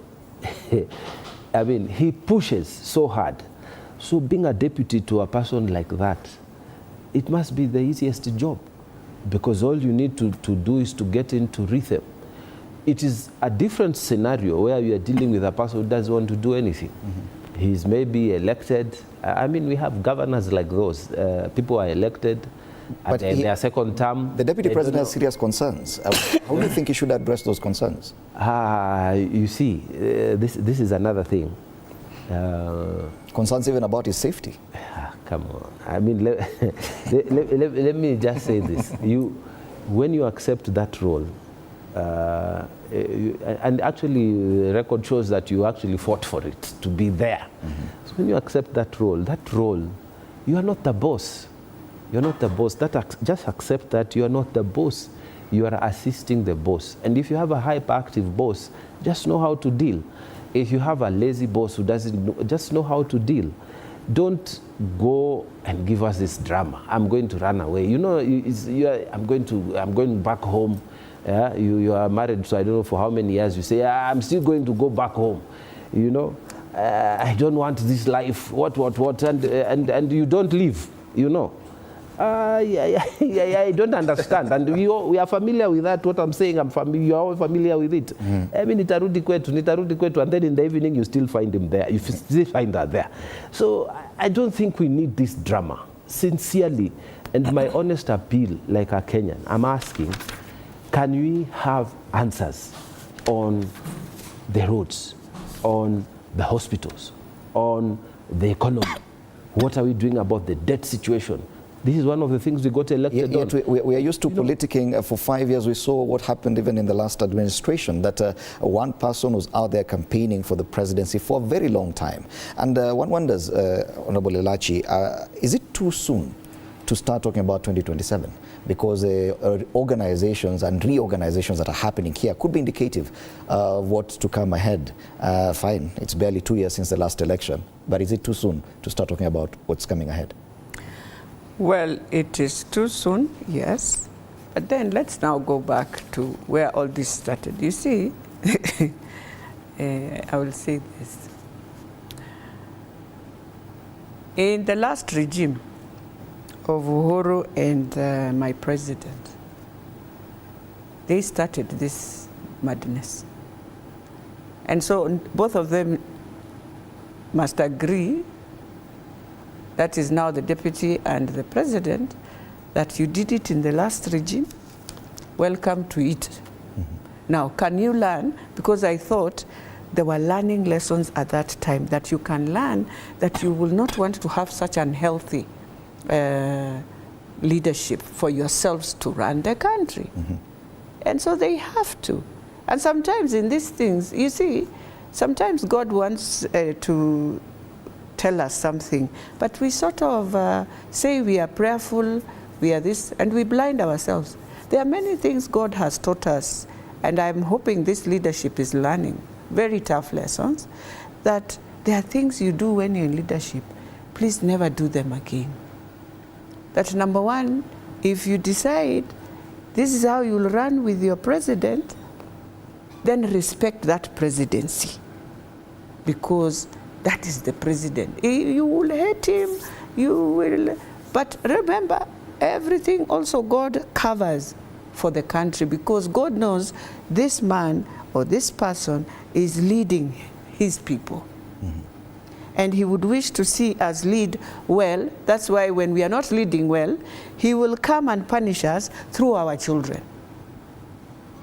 I mean, he pushes so hard. So being a deputy to a person like that, it must be the easiest job, because all you need to do is to get into rhythm. It is a different scenario where you are dealing with a person who doesn't want to do anything. He's maybe elected. I mean, we have governors like those. People are elected at their second term. The deputy president has serious concerns. How do you think he should address those concerns? You see, this is another thing. Concerns even about his safety. Come on. I mean, let me just say this. When you accept that role, and actually the record shows that you actually fought for it to be there. So when you accept that role, you are not the boss. You're not the boss. Just accept that you are not the boss. You are assisting the boss. And if you have a hyperactive boss, just know how to deal. If you have a lazy boss who doesn't know, just know how to deal. Don't go and give us this drama. I'm going to run away. You know, I'm going back home. Yeah? You are married, so I don't know for how many years. You say, I'm still going to go back home. You know, I don't want this life. What, and you don't leave. You know. I don't understand. And we are familiar with that. What I'm saying, you are all familiar with it. I mean, nitarudi kwetu, and then in the evening you still find him there. You still find her there. So I don't think we need this drama, sincerely. And my honest appeal, like a Kenyan, I'm asking, can we have answers on the roads, on the hospitals, on the economy? What are we doing about the debt situation? This is one of the things we got elected on. We are used to politicking for 5 years. We saw what happened even in the last administration, that one person was out there campaigning for the presidency for a very long time. And one wonders, Honorable Elachi, is it too soon to start talking about 2027? Because organizations and reorganizations that are happening here could be indicative of what's to come ahead. Fine, it's barely 2 years since the last election, but is it too soon to start talking about what's coming ahead? Well, it is too soon, yes. But then let's now go back to where all this started. You see, I will say this. In the last regime of Uhuru and my president, they started this madness. And so both of them must agree, that is now the deputy and the president, that you did it in the last regime. Welcome to it. Mm-hmm. Now, can you learn? Because I thought there were learning lessons at that time that you can learn, that you will not want to have such unhealthy leadership for yourselves to run the country. Mm-hmm. And so they have to. And sometimes in these things, you see, sometimes God wants to tell us something, but we sort of say we are prayerful, we are this, and we blind ourselves. There are many things God has taught us, and I'm hoping this leadership is learning very tough lessons, that there are things you do when you're in leadership, please never do them again. That number one, if you decide this is how you'll run with your president, then respect that presidency, because that is the president. You will hate him, you will, but remember, everything also God covers for the country, because God knows this man or this person is leading his people. Mm-hmm. And he would wish to see us lead well. That's why when we are not leading well, he will come and punish us through our children.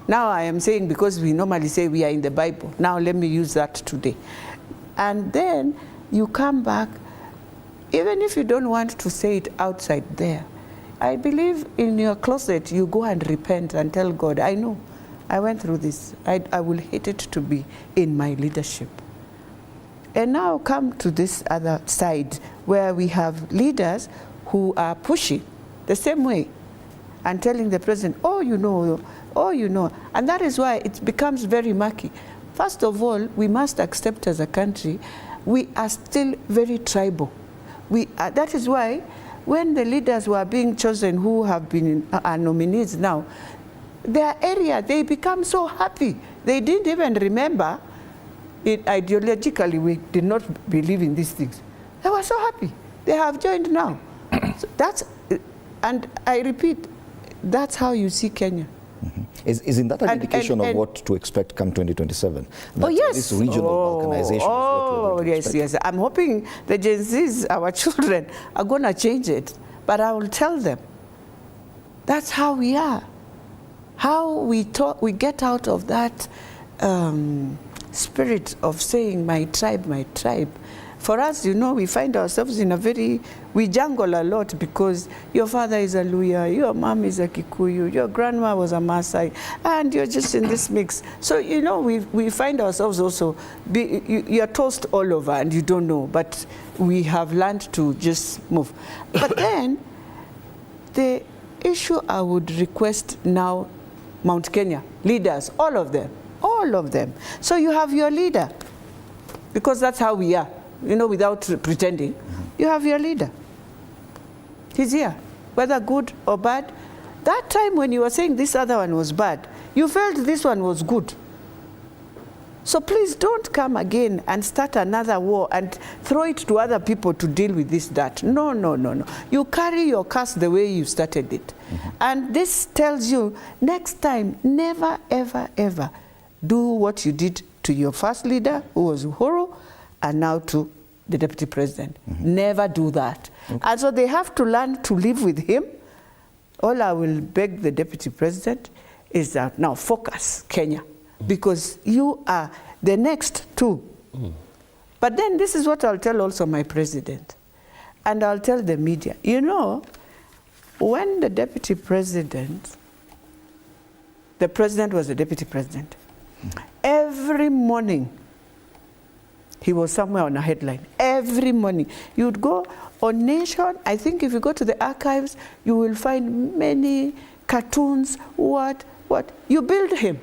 Now I am saying, because we normally say we are in the Bible, now let me use that today. And then you come back, even if you don't want to say it outside there, I believe in your closet you go and repent and tell God, I know, I went through this. I will hate it to be in my leadership. And now come to this other side where we have leaders who are pushing the same way and telling the president, oh, you know, oh, you know. And that is why it becomes very murky. First of all, we must accept as a country, we are still very tribal. That is why when the leaders were being chosen who have been our nominees now, their area, they become so happy. They didn't even remember it ideologically. We did not believe in these things. They were so happy. They have joined now. So that's, and I repeat, that's how you see Kenya. Mm-hmm. Isn't that an indication of what to expect come 2027? Oh, yes. This regional balkanization is what we're going to expect. Yes. I'm hoping the Gen Zs, our children, are going to change it. But I will tell them, that's how we are. How we get out of that spirit of saying, my tribe, my tribe. For us, you know, we find ourselves in a very, we jungle a lot because your father is a Luya, your mom is a Kikuyu, your grandma was a Maasai, and you're just in this mix. So, you know, we find ourselves also, you're tossed all over and you don't know, but we have learned to just move. But then, the issue I would request now, Mount Kenya, leaders, all of them. So you have your leader, because that's how we are. You know, without pretending, you have your leader. He's here, whether good or bad. That time when you were saying this other one was bad, you felt this one was good. So please don't come again and start another war and throw it to other people to deal with this, that. No. You carry your curse the way you started it. Mm-hmm. And this tells you, next time, never, ever, ever do what you did to your first leader, who was Uhuru, and now to the deputy president. Mm-hmm. Never do that. Okay. And so they have to learn to live with him. All I will beg the deputy president is that now focus, Kenya, because you are the next two. Mm. But then this is what I'll tell also my president. And I'll tell the media. You know, when the deputy president was the deputy president, every morning he was somewhere on a headline. Every morning. You'd go on Nation, I think if you go to the archives, you will find many cartoons, what. You build him.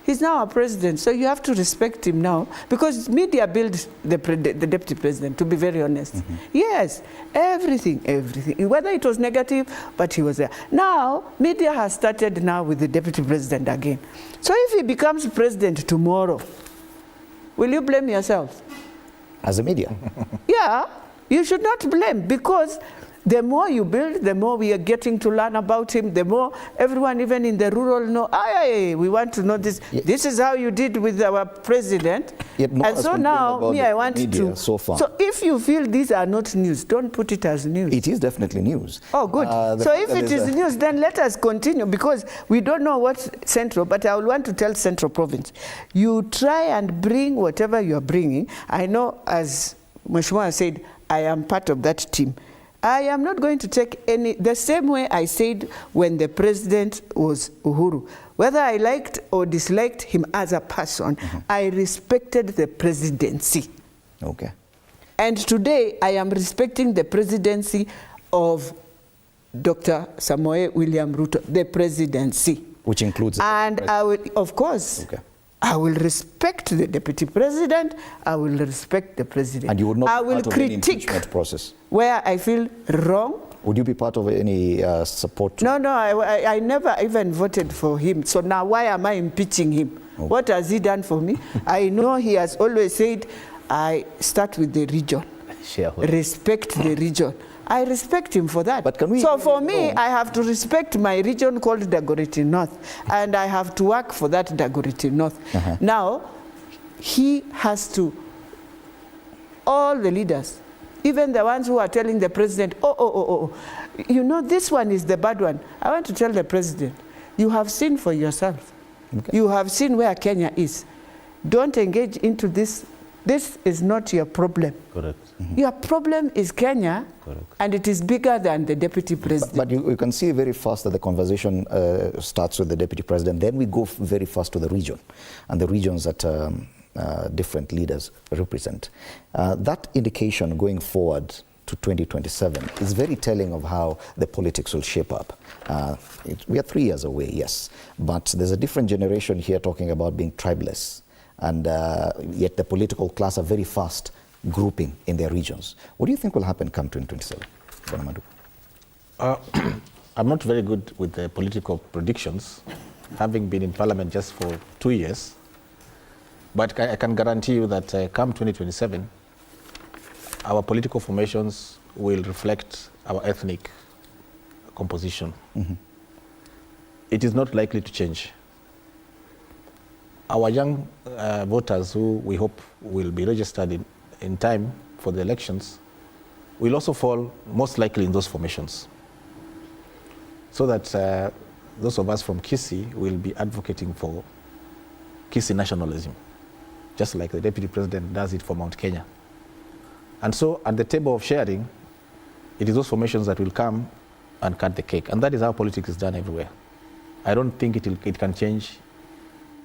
He's now our president, so you have to respect him now, because media built the deputy president, to be very honest. Yes, everything, whether it was negative, but he was there. Now, media has started now with the deputy president again. So if he becomes president tomorrow, will you blame yourself? As a media? Yeah, you should not blame, because the more you build, the more we are getting to learn about him, the more everyone, even in the rural, know, we want to know this. Yeah. This is how you did with our president. And so now, I want to. So far. So if you feel these are not news, don't put it as news. It is definitely news. Oh, good. So if it is news, then let us continue, because we don't know what's central, but I will want to tell Central Province, you try and bring whatever you are bringing. I know, as Mheshimiwa said, I am part of that team. I am not going to take the same way I said when the president was Uhuru. Whether I liked or disliked him as a person, I respected the presidency. Okay. And today, I am respecting the presidency of Dr. Samoei William Ruto, the presidency. Which includes... And I will, of course, I will respect the deputy president, I will respect the president. And you would not I be will part of any impeachment process? Where I feel wrong. Would you be part of any support? No, I never even voted for him. So now why am I impeaching him? Okay. What has he done for me? I know he has always said, I start with the region. Respect the region. I respect him for that. But can we, so for me, I have to respect my region called Dagoretti North, and I have to work for that Dagoretti North. Now, he has to, all the leaders, even the ones who are telling the president, you know, this one is the bad one. I want to tell the president, you have seen for yourself. Okay. You have seen where Kenya is. Don't engage into this. This is not your problem. Correct. Your problem is Kenya, and it is bigger than the deputy president. But you can see very fast that the conversation starts with the deputy president. Then we go very fast to the region, and the regions that different leaders represent. That indication going forward to 2027 is very telling of how the politics will shape up. We are 3 years away, yes, but there's a different generation here talking about being tribeless. And yet the political class are very fast grouping in their regions. What do you think will happen come 2027? I'm not very good with the political predictions, having been in Parliament just for 2 years. But I can guarantee you that come 2027, our political formations will reflect our ethnic composition. It is not likely to change. Our young voters, who we hope will be registered in time for the elections, will also fall most likely in those formations. So that those of us from Kisii will be advocating for Kisii nationalism, just like the Deputy President does it for Mount Kenya. And so at the table of sharing, it is those formations that will come and cut the cake. And that is how politics is done everywhere. I don't think it can change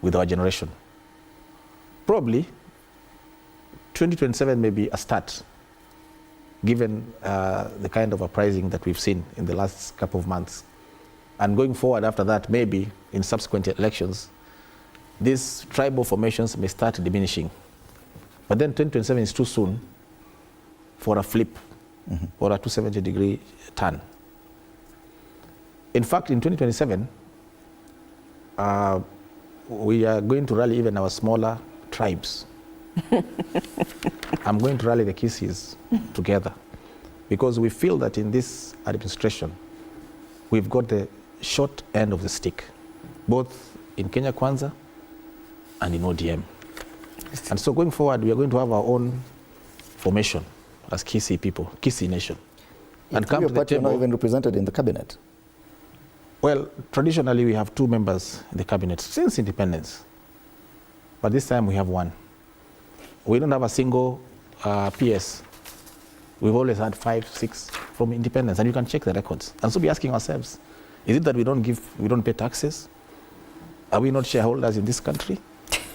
with our generation. Probably 2027 may be a start, given the kind of uprising that we've seen in the last couple of months. And going forward after that, maybe in subsequent elections, these tribal formations may start diminishing. But then 2027 is too soon for a flip or a 270-degree turn. In fact, in 2027, we are going to rally even our smaller tribes. I'm going to rally the Kisiis together, because we feel that in this administration, we've got the short end of the stick, both in Kenya Kwanza and in ODM. And so going forward, we are going to have our own formation as Kisii people, Kisii nation. And come to the table. You're not even represented in the cabinet. Well, traditionally we have 2 members in the cabinet since independence, but this time we have 1. We don't have a single PS. We've always had 5, 6. from independence, and you can check the records. And so be asking ourselves, is it that we don't pay taxes? Are we not shareholders in this country?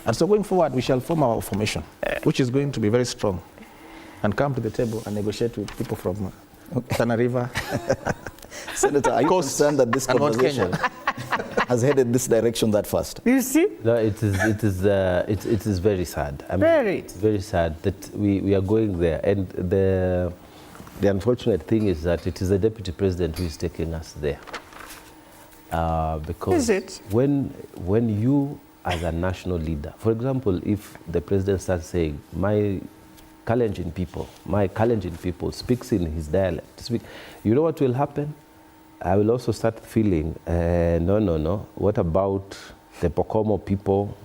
And so going forward, we shall form our formation, which is going to be very strong, and come to the table and negotiate with people from Tana River. Senator, are you concerned that this conversation has headed this direction that fast? You see? No, it is very sad. I mean, it's very sad that we are going there. And the unfortunate thing is that it is the Deputy President who is taking us there. Because when you, as a national leader, for example, if the President starts saying, my Kalenjin people speaks in his dialect, you know what will happen? I will also start feeling, no. What about the Pokomo people,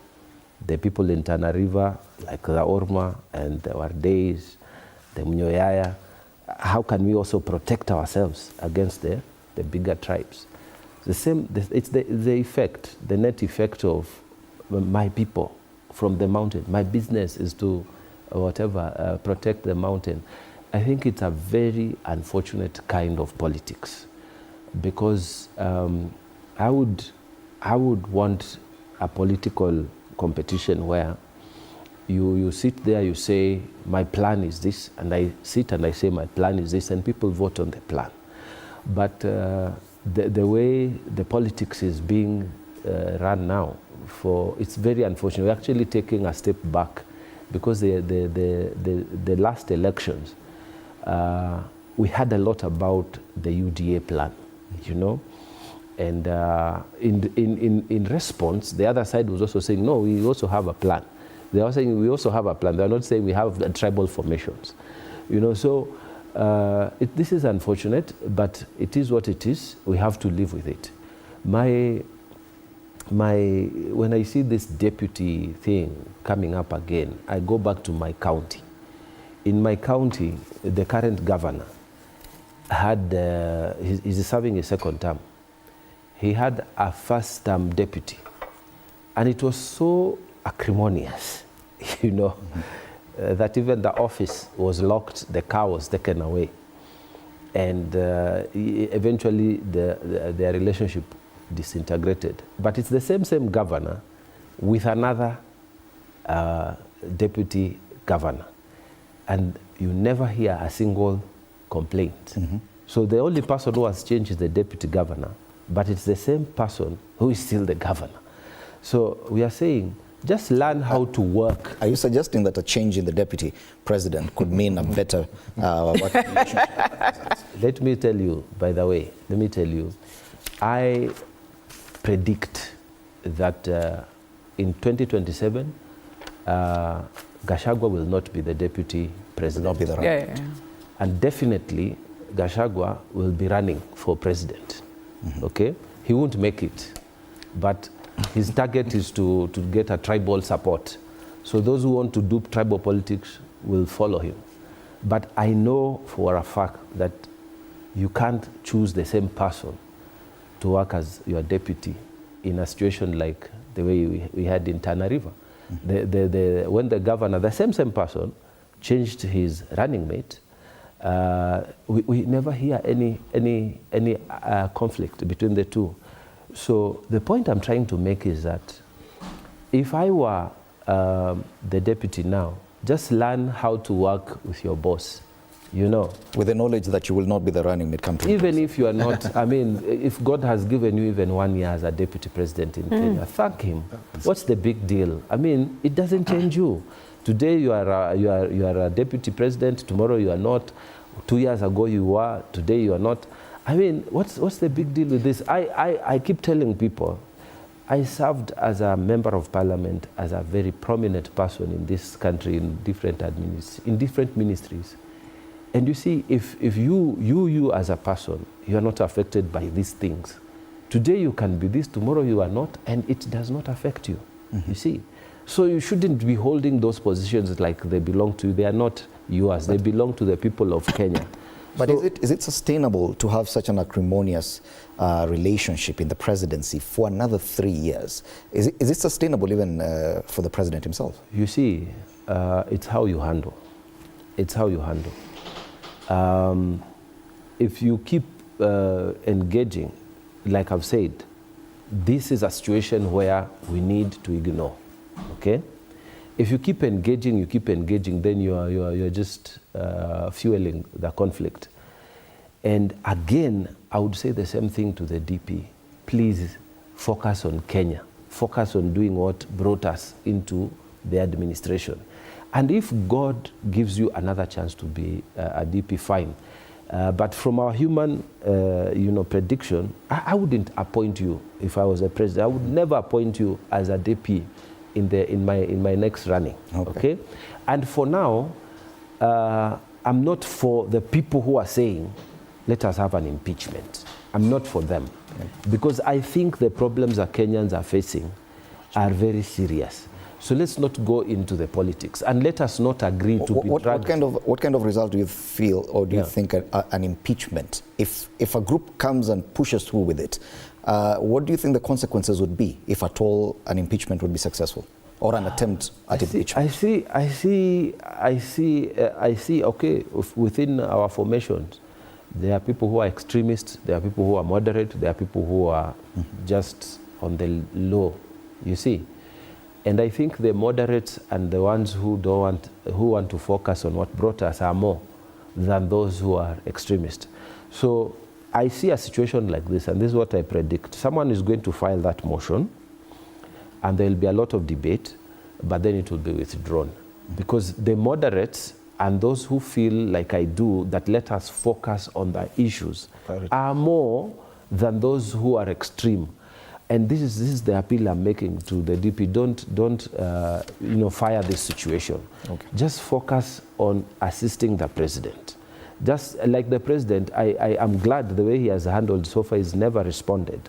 the people in Tana River, like the Orma and the Wardeis, the Mnyoyaya? How can we also protect ourselves against the bigger tribes? It's the effect, the net effect of my people from the mountain. My business is to, protect the mountain. I think it's a very unfortunate kind of politics, because I would want a political competition where you sit there, you say, my plan is this, and I sit and I say, my plan is this, and people vote on the plan. But the way the politics is being run now, it's very unfortunate. We're actually taking a step back, because the last elections, we had a lot about the UDA plan, you know, and in response, the other side was also saying, no, we also have a plan. They are saying we also have a plan. They're not saying we have the tribal formations, you know. So this is unfortunate, but it is what it is. We have to live with it. When I see this deputy thing coming up again, I go back to my county. In my county, the current governor had, he's serving a second term. He had a first term deputy, and it was so acrimonious, you know, that even the office was locked, the car was taken away. And eventually their relationship disintegrated. But it's the same governor with another deputy governor. And you never hear a single complaint. So the only person who has changed is the deputy governor, but it's the same person who is still the governor. So we are saying, just learn how to work. Are you suggesting that a change in the deputy president could mean a better working relationship? Let me tell you, by the way, I predict that in 2027, Gachagua will not be the deputy president. Not be the right. Yeah. And definitely, Gachagua will be running for president. Okay? He won't make it, but his target is to get a tribal support. So those who want to do tribal politics will follow him. But I know for a fact that you can't choose the same person to work as your deputy in a situation like the way we had in Tana River. When the governor, the same person, changed his running mate, we never hear any conflict between the two. So the point I'm trying to make is that if I were the deputy now, just learn how to work with your boss, you know. With the knowledge that you will not be the running mate campaign. Even if you are not, I mean, if God has given you even 1 year as a deputy president in Kenya, thank him. What's the big deal? I mean, it doesn't change you. Today you are a deputy president, tomorrow you are not. 2 years ago you were, today you are not. I mean, what's the big deal with this? I keep telling people, I served as a member of parliament, as a very prominent person in this country in different ministries. And you see, if you as a person, you are not affected by these things. Today you can be this, tomorrow you are not, and it does not affect you, you see. So you shouldn't be holding those positions like they belong to you. They are not yours, they belong to the people of Kenya. But so, is it sustainable to have such an acrimonious relationship in the presidency for another 3 years? Is it sustainable even for the president himself? You see, it's how you handle. It's how you handle. if you keep engaging, like I've said, this is a situation where we need to ignore, okay? If you keep engaging, then you're just fueling the conflict. And again, I would say the same thing to the DP. Please focus on Kenya. Focus on doing what brought us into the administration. And if God gives you another chance to be a DP, fine. But from our human, prediction, I wouldn't appoint you if I was a president. I would never appoint you as a DP in my next running. Okay? And for now, I'm not for the people who are saying, let us have an impeachment. I'm not for them. Because I think the problems that Kenyans are facing are very serious. So let's not go into the politics, and let us not agree to be dragged. What kind of result do you feel, or do you think an impeachment, if a group comes and pushes through with it, what do you think the consequences would be, if at all an impeachment would be successful, or an attempt at impeachment? I see. Okay, within our formations, there are people who are extremists, there are people who are moderate, there are people who are just on the low, you see. And I think the moderates and the ones who want to focus on what brought us are more than those who are extremists. So I see a situation like this, and this is what I predict. Someone is going to file that motion, and there will be a lot of debate, but then it will be withdrawn. Because the moderates and those who feel like I do, that let us focus on the issues, are more than those who are extreme. And this is the appeal I'm making to the DP. Don't fire this situation. Okay. Just focus on assisting the president. Just like the president, I am glad the way he has handled so far. He's never responded,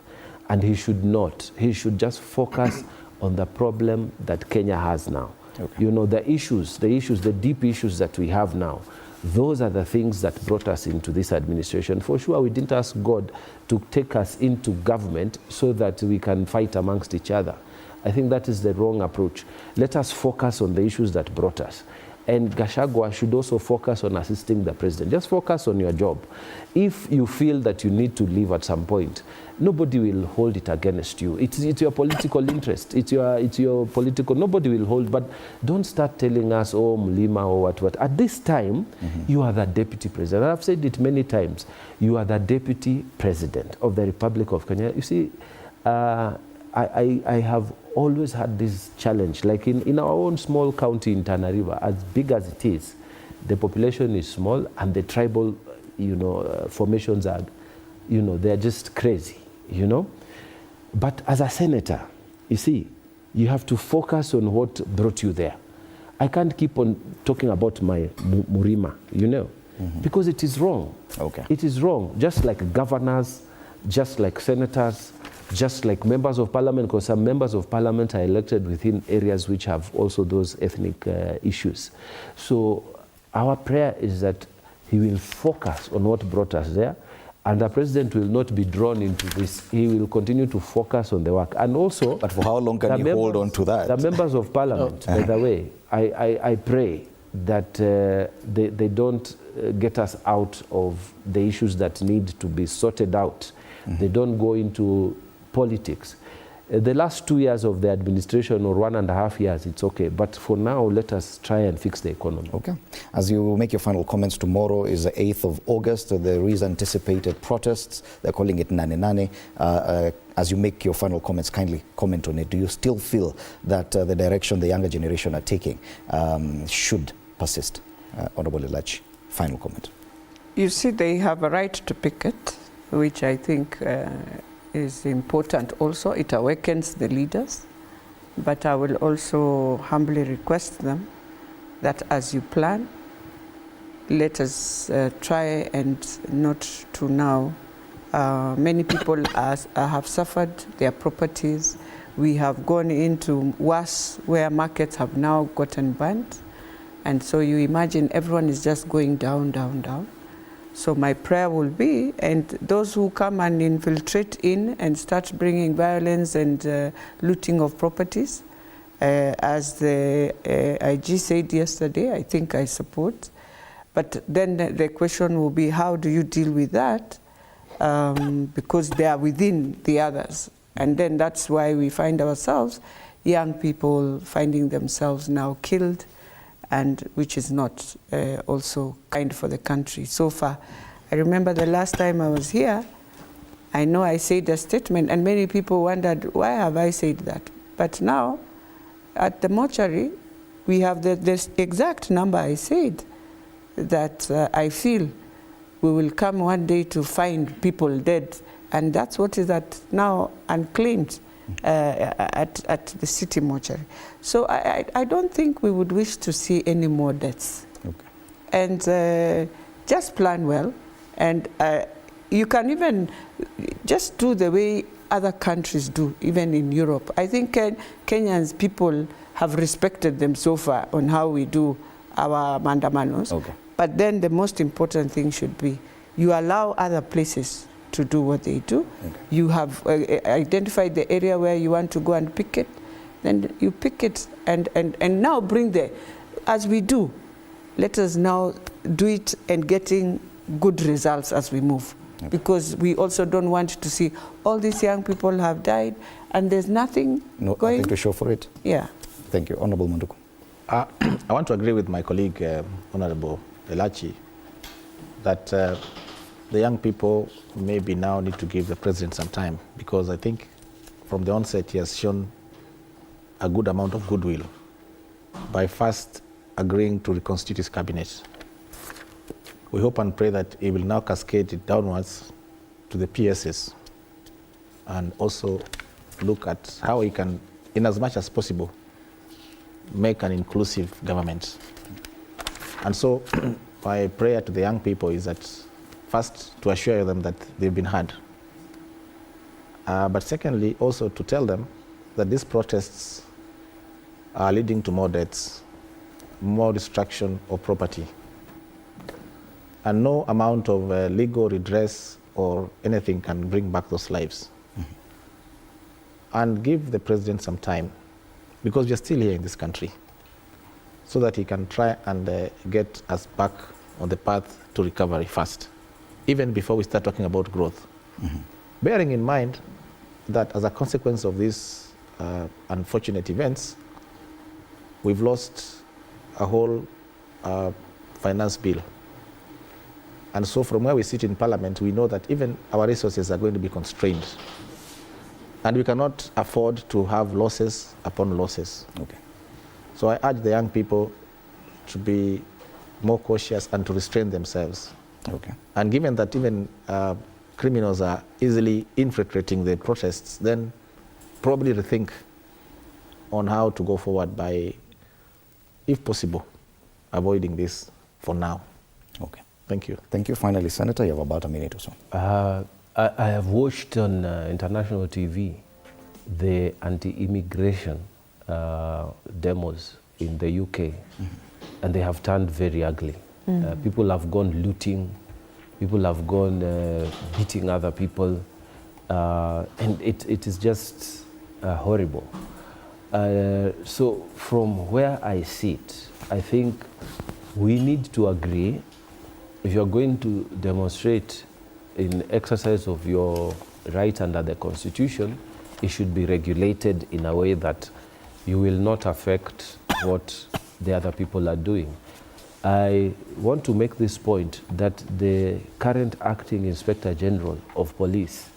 and he should not. He should just focus on the problem that Kenya has now. Okay. The deep issues that we have now, those are the things that brought us into this administration. For sure, we didn't ask God to take us into government so that we can fight amongst each other. I think that is the wrong approach. Let us focus on the issues that brought us. And GACHAGUA should also focus on assisting the president. Just focus on your job. If you feel that you need to leave at some point, nobody will hold it against you. It's your political interest. It's your political, nobody will hold, but don't start telling us, oh, Mulima or what. At this time, you are the deputy president. I've said it many times. You are the deputy president of the Republic of Kenya. You see, I have always had this challenge. Like in our own small county in Tana River, as big as it is, the population is small, and the tribal, formations are, they're just crazy, But as a senator, you see, you have to focus on what brought you there. I can't keep on talking about my Murima, because it is wrong. Okay. It is wrong. Just like governors, just like senators, just like members of parliament, because some members of parliament are elected within areas which have also those ethnic issues. So our prayer is that he will focus on what brought us there, and the president will not be drawn into this. He will continue to focus on the work. And also, but for how long can you hold on to that? The members of parliament, by the way, I pray that they don't get us out of the issues that need to be sorted out. They don't go into politics. The last 2 years of the administration, or 1.5 years, it's okay. But for now, let us try and fix the economy. Okay. As you make your final comments, tomorrow is the 8th of August. There is anticipated protests. They're calling it NANE NANE. As you make your final comments, kindly comment on it. Do you still feel that the direction the younger generation are taking should persist? Honorable Elachi, final comment. You see, they have a right to picket, which I think is important also. It awakens the leaders. But I will also humbly request them that as you plan, let us try and not to now. Many people have suffered their properties. We have gone into worse, where markets have now gotten burned. And so you imagine everyone is just going down, down, down. So my prayer will be, and those who come and infiltrate in and start bringing violence and looting of properties, as the IG said yesterday, I think I support, But then the question will be, how do you deal with that? Because they are within the others. And then that's why we find ourselves, young people finding themselves now killed, and which is not also kind for the country so far. I remember the last time I was here, I know I said a statement, and many people wondered, why have I said that? But now, at the mortuary, we have the exact number I said, that I feel we will come one day to find people dead. And that's what is now unclaimed at the city mortuary. So I don't think we would wish to see any more deaths. Okay. And just plan well. And you can even just do the way other countries do, even in Europe. I think Kenyans people have respected them so far on how we do our mandamanos. Okay. But then the most important thing should be you allow other places to do what they do. Okay. You have identified the area where you want to go and pick it, then you pick it and now bring the, as we do, let us now do it and getting good results as we move. Okay. Because we also don't want to see all these young people have died and there's nothing going. Nothing to show for it. Yeah. Thank you. Honorable Manduku. I want to agree with my colleague, Honorable Elachi, that the young people maybe now need to give the president some time, because I think from the onset he has shown a good amount of goodwill by first agreeing to reconstitute his cabinet. We hope and pray that he will now cascade it downwards to the PSS and also look at how he can, in as much as possible, make an inclusive government. And so my prayer to the young people is that first to assure them that they've been heard. But secondly, also to tell them that these protests are leading to more deaths, more destruction of property. And no amount of legal redress or anything can bring back those lives. Mm-hmm. And give the president some time, because we are still here in this country, so that he can try and get us back on the path to recovery fast, even before we start talking about growth. Mm-hmm. Bearing in mind that as a consequence of these unfortunate events, we've lost a whole finance bill. And so from where we sit in Parliament, we know that even our resources are going to be constrained. And we cannot afford to have losses upon losses. Okay. So I urge the young people to be more cautious and to restrain themselves. Okay. And given that even criminals are easily infiltrating the protests, then probably rethink on how to go forward by, if possible, avoiding this for now. Okay. Thank you. Thank you. Finally, Senator, you have about a minute or so. I have watched on international TV the anti-immigration demos in the UK, mm-hmm. and they have turned very ugly. Mm-hmm. People have gone looting, people have gone beating other people, and it is just horrible. So from where I sit, I think we need to agree, if you're going to demonstrate in exercise of your right under the Constitution, it should be regulated in a way that you will not affect what the other people are doing. I want to make this point that the current acting Inspector General of Police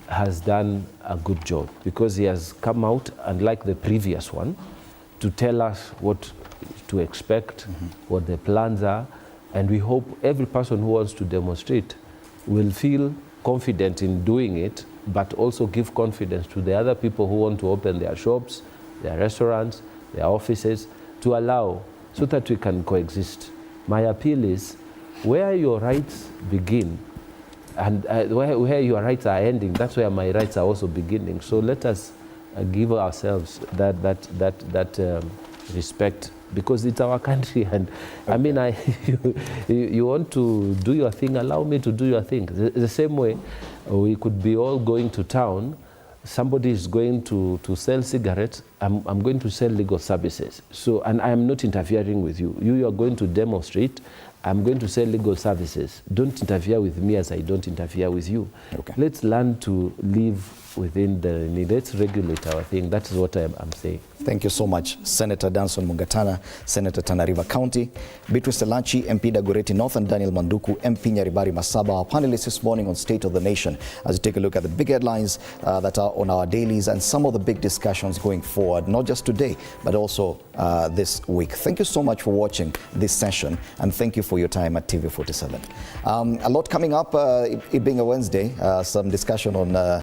has done a good job, because he has come out, unlike the previous one, to tell us what to expect, what the plans are, and we hope every person who wants to demonstrate will feel confident in doing it, but also give confidence to the other people who want to open their shops, their restaurants, their offices, to allow, so that we can coexist. My appeal is, where your rights begin and where your rights are ending, that's where my rights are also beginning. So let us give ourselves that respect, because it's our country. And okay. I mean, you want to do your thing, allow me to do your thing. The same way we could be all going to town, somebody is going to sell cigarettes, I'm going to sell legal services. So, and I am not interfering with you. You are going to demonstrate. I'm going to sell legal services. Don't interfere with me as I don't interfere with you. Okay. Let's learn to live within the, let's regulate our thing. That is what I'm saying. Thank you so much, Senator Danson Mungatana, Senator Tana River County, Beatrice Elachi, MP Dagoretti North, and Daniel Manduku, MP Nyaribari Masaba, our panelists this morning on State of the Nation, as we take a look at the big headlines that are on our dailies and some of the big discussions going forward, not just today, but also this week. Thank you so much for watching this session, and thank you for your time at TV47. A lot coming up, it being a Wednesday, some discussion on